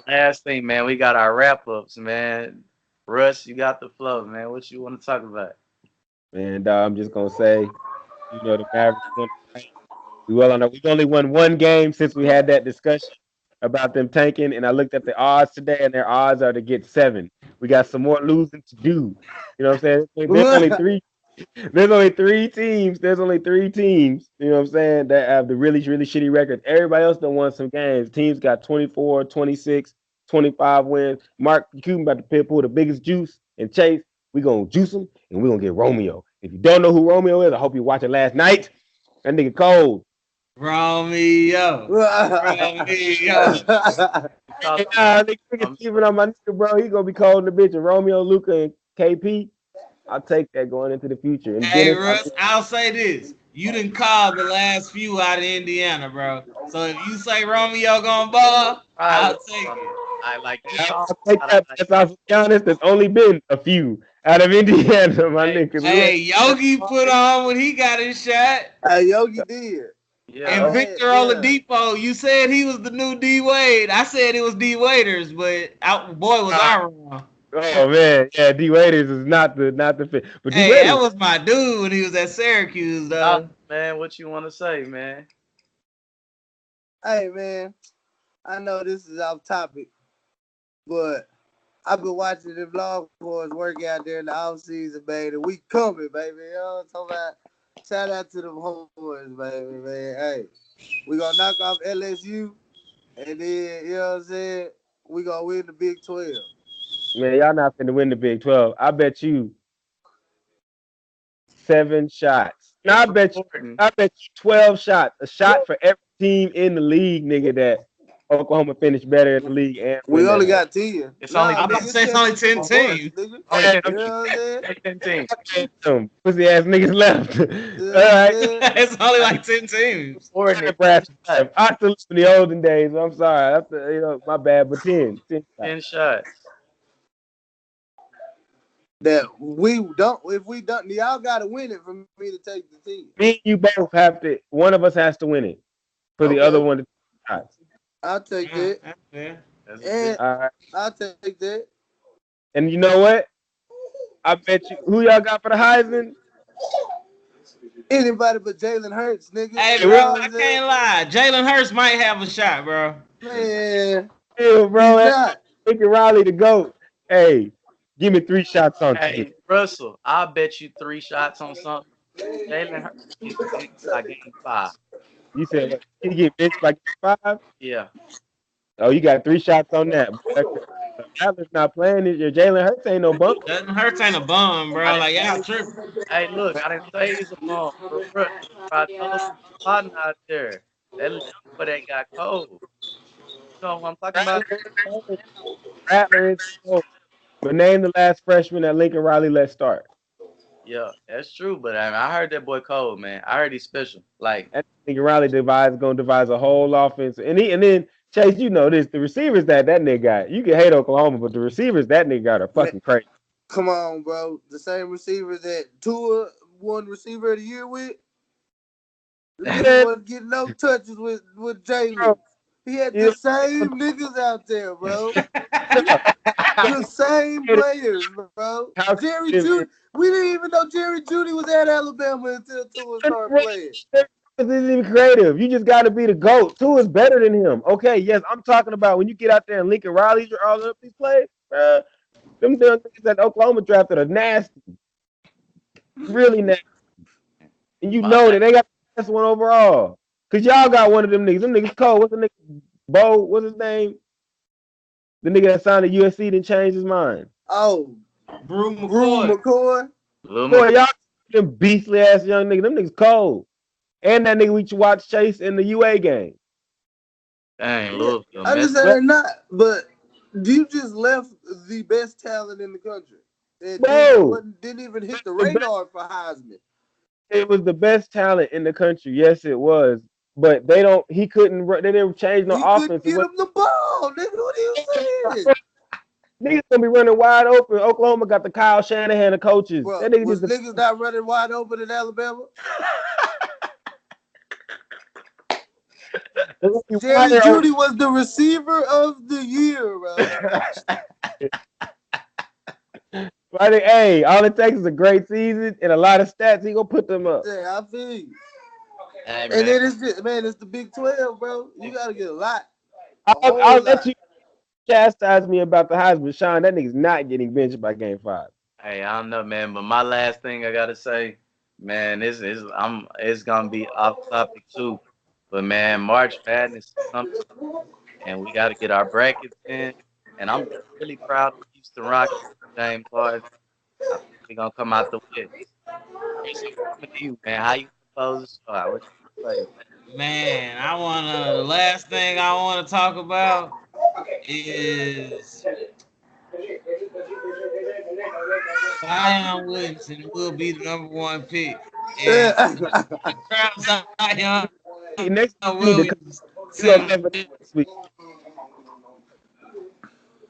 Last thing, man, we got our wrap ups, man. Russ, you got the flow, man. What you want to talk about?
And I'm just going to say, the Mavericks won tonight. We've only won one game since we had that discussion about them tanking, and I looked at the odds today, and their odds are to get 7. We got some more losing to do. You know what I'm saying? There's only three. There's only 3 teams. There's only 3 teams. You know what I'm saying? That have the really, really shitty records. Everybody else done won some games. Teams got 24, 26, 25 wins. Mark Cuban about to pull the biggest juice and Chase. We gonna juice them and we gonna get Romeo. If you don't know who Romeo is, I hope you watched it last night. That nigga cold.
Romeo. Romeo.
talk
Nigga sleeping on my nigga, bro. He gonna be calling the bitch of Romeo, Luca, and KP. I'll take that going into the future. And
Hey,
Dennis,
Russ, I'll say this. You didn't call the last few out of Indiana, bro. So if you say Romeo gonna ball, I'll take it.
I like you
I'll
talking
take
about
that.
like,
But I'll be honest, there's only been a few out of Indiana, my
hey,
niggas.
Hey, Yogi put on when he got his shot.
Hey, Yogi did.
yeah.
And Victor Oladipo, you said he was the new D Wade. I said it was D Waders, but boy was I wrong.
Oh man, yeah, D Waiters is not the fit. But D
Hey,
Waiters,
that was my dude when he was at Syracuse, though.
Man, what you want to say, man?
Hey, man, I know this is off topic, but I've been watching the Longhorns work out there in the offseason, man, and we coming, baby. You know what I'm talking about? Shout out to the Horns, baby, man. Hey, we gonna knock off LSU, and then, you know what I'm saying? We gonna win the Big 12.
man, y'all not finna win the Big 12. I bet you 7 shots. No, I bet you 12 shots. A shot for every team in the league, nigga, that Oklahoma finished better in the league and
We
win
only
that.
got 10.
It's only
I'm about to say it's only 10 teams.
Nigga.
only
You know what I'm saying?
10 teams.
Them pussy ass niggas left. All
You know what I'm
right.
saying?
It's only like 10 teams.
Nebraska. I still live in the olden days. I'm sorry. My bad, but 10
10 shots.
That we don't, if we don't, y'all gotta win it for me to take the team.
Me and you both have to. One of us has to win it for the other one to take shots.
I'll take that.
Yeah.
And
All right.
I'll take that.
And you know what? I bet you who y'all got for the Heisman?
Anybody but Jalen Hurts, nigga.
Hey,
You
bro,
know what
I
I'm saying?
can't lie. Jalen Hurts might have a shot, bro.
Man,
Ew, bro.
he's not.
Lincoln Riley the GOAT. Hey, give me 3 shots on
Hey,
team.
Russell, I'll bet you 3 shots on something. Jalen Hurts get benched by game 5.
You said what? He get benched by game 5?
Yeah.
Oh, you got 3 shots on that. Atlas not playing this year. Jalen Hurts ain't no bump.
Jalen Hurts ain't a bum, bro. Like, y'all tripping.
Hey, look, I didn't say he's a bum, bro. I told you, partner out there. That little young boy that got cold. You know what I'm talking about?
Rattler is cold. But name the last freshman that Lincoln Riley let start.
Yeah, that's true. But I heard that boy cold, man. I heard he's special. Like,
That Lincoln Riley gonna devise a whole offense. And then Chase, you know this. The receivers that nigga got. You can hate Oklahoma, but the receivers that nigga got are fucking crazy.
Come on, bro. The same receivers that Tua won receiver of the year with. The nigga wasn't getting no touches with Jalen. He had the same niggas out there, bro. The same players, bro. Jerry Judy. We didn't even know Jerry Judy was at Alabama until Tua started playing.
This isn't even creative. You just got to be the GOAT. Tua is better than him. Okay, yes, I'm talking about when you get out there and Lincoln Riley's all up these plays, bro. Them damn niggas that Oklahoma drafted are nasty. Really nasty. And you know that they got the best one overall. Because y'all got one of them niggas. Them niggas cold. What's the nigga? Bo, what's his name? The nigga that signed to USC didn't change his mind.
Oh,
Brew McCoy.
Boy, y'all them beastly ass young niggas. Them niggas cold. And that nigga we watch Chase in the UA game.
dang, look.
I just said not, but you just left the best talent in the country. It didn't even hit the radar for Heisman.
It was the best talent in the country. Yes, it was. But he couldn't run. They didn't change no offense.
He couldn't get him the ball. Nigga, what are you saying?
Niggas gonna be running wide open. Oklahoma got the Kyle Shanahan of coaches.
Bro,
that nigga
was niggas not running wide open in Alabama? Jerry Judy was the receiver of the year, bro.
Hey, all it takes is a great season and a lot of stats. He gonna put them up.
Yeah, I feel you.
Hey,
and then it's the Big 12, bro. You gotta get a lot.
I'll let you chastise me about the Heisman, Sean. That nigga's not getting benched by game 5.
Hey, I don't know, man. But my last thing I gotta say, man, it's gonna be off topic too. But man, March Madness is coming, and we got to get our brackets in. And I'm really proud of Houston Rockets, James Harden. I think we're gonna come out the West. Chris, I'm coming to you, man. How you propose to start? What you say?
Man, the last thing I want to talk about is Zion Williamson will be the number 1 pick. And Zion
Next week we need to come. We gonna
Williamson,
play for next week.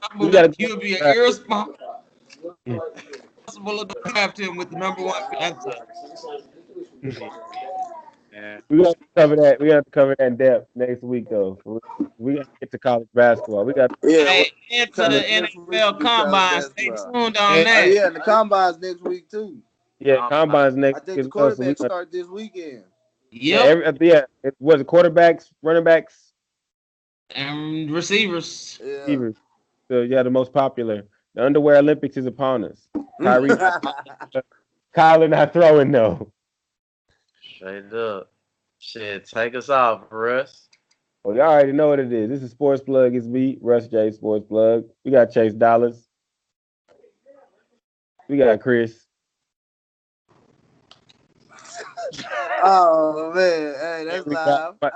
I
We gotta
believe
go.
he'll be an
Right.
irresponsible to draft him with the number 1 pick. That's
Yeah.
We got to cover that. We got to cover that in depth next week, though. We got to get to college basketball. We got.
Yeah,
Hey, and to the
next week will
NFL
be college
Combine. Stay
basketball.
tuned on
And,
that.
Yeah, and the combines next week too.
yeah, combines
I
next
think
week
the
as well. So we
quarterbacks
got
start this weekend.
Yep,
It was quarterbacks, running backs,
and receivers.
Yeah.
receivers. So yeah, the most popular. The underwear Olympics is upon us. Kyrie, Kyler not throwing though.
Straight up. Shit, take us off, Russ.
Well, you already know what it is. This is Sports Plug. It's me, Russ J. Sports Plug. We got Chase Dollas. We got Chris.
Oh man, hey, that's
We got
live.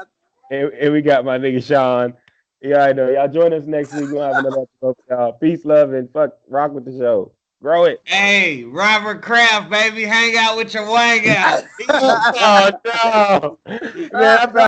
my, and we got my nigga Sean. You already know. Y'all join us next week. We'll have another episode for y'all. Peace, love, and rock with the show. Grow it.
Hey, Robert Kraft, baby, hang out with your wang out.
Oh no, man! I thought.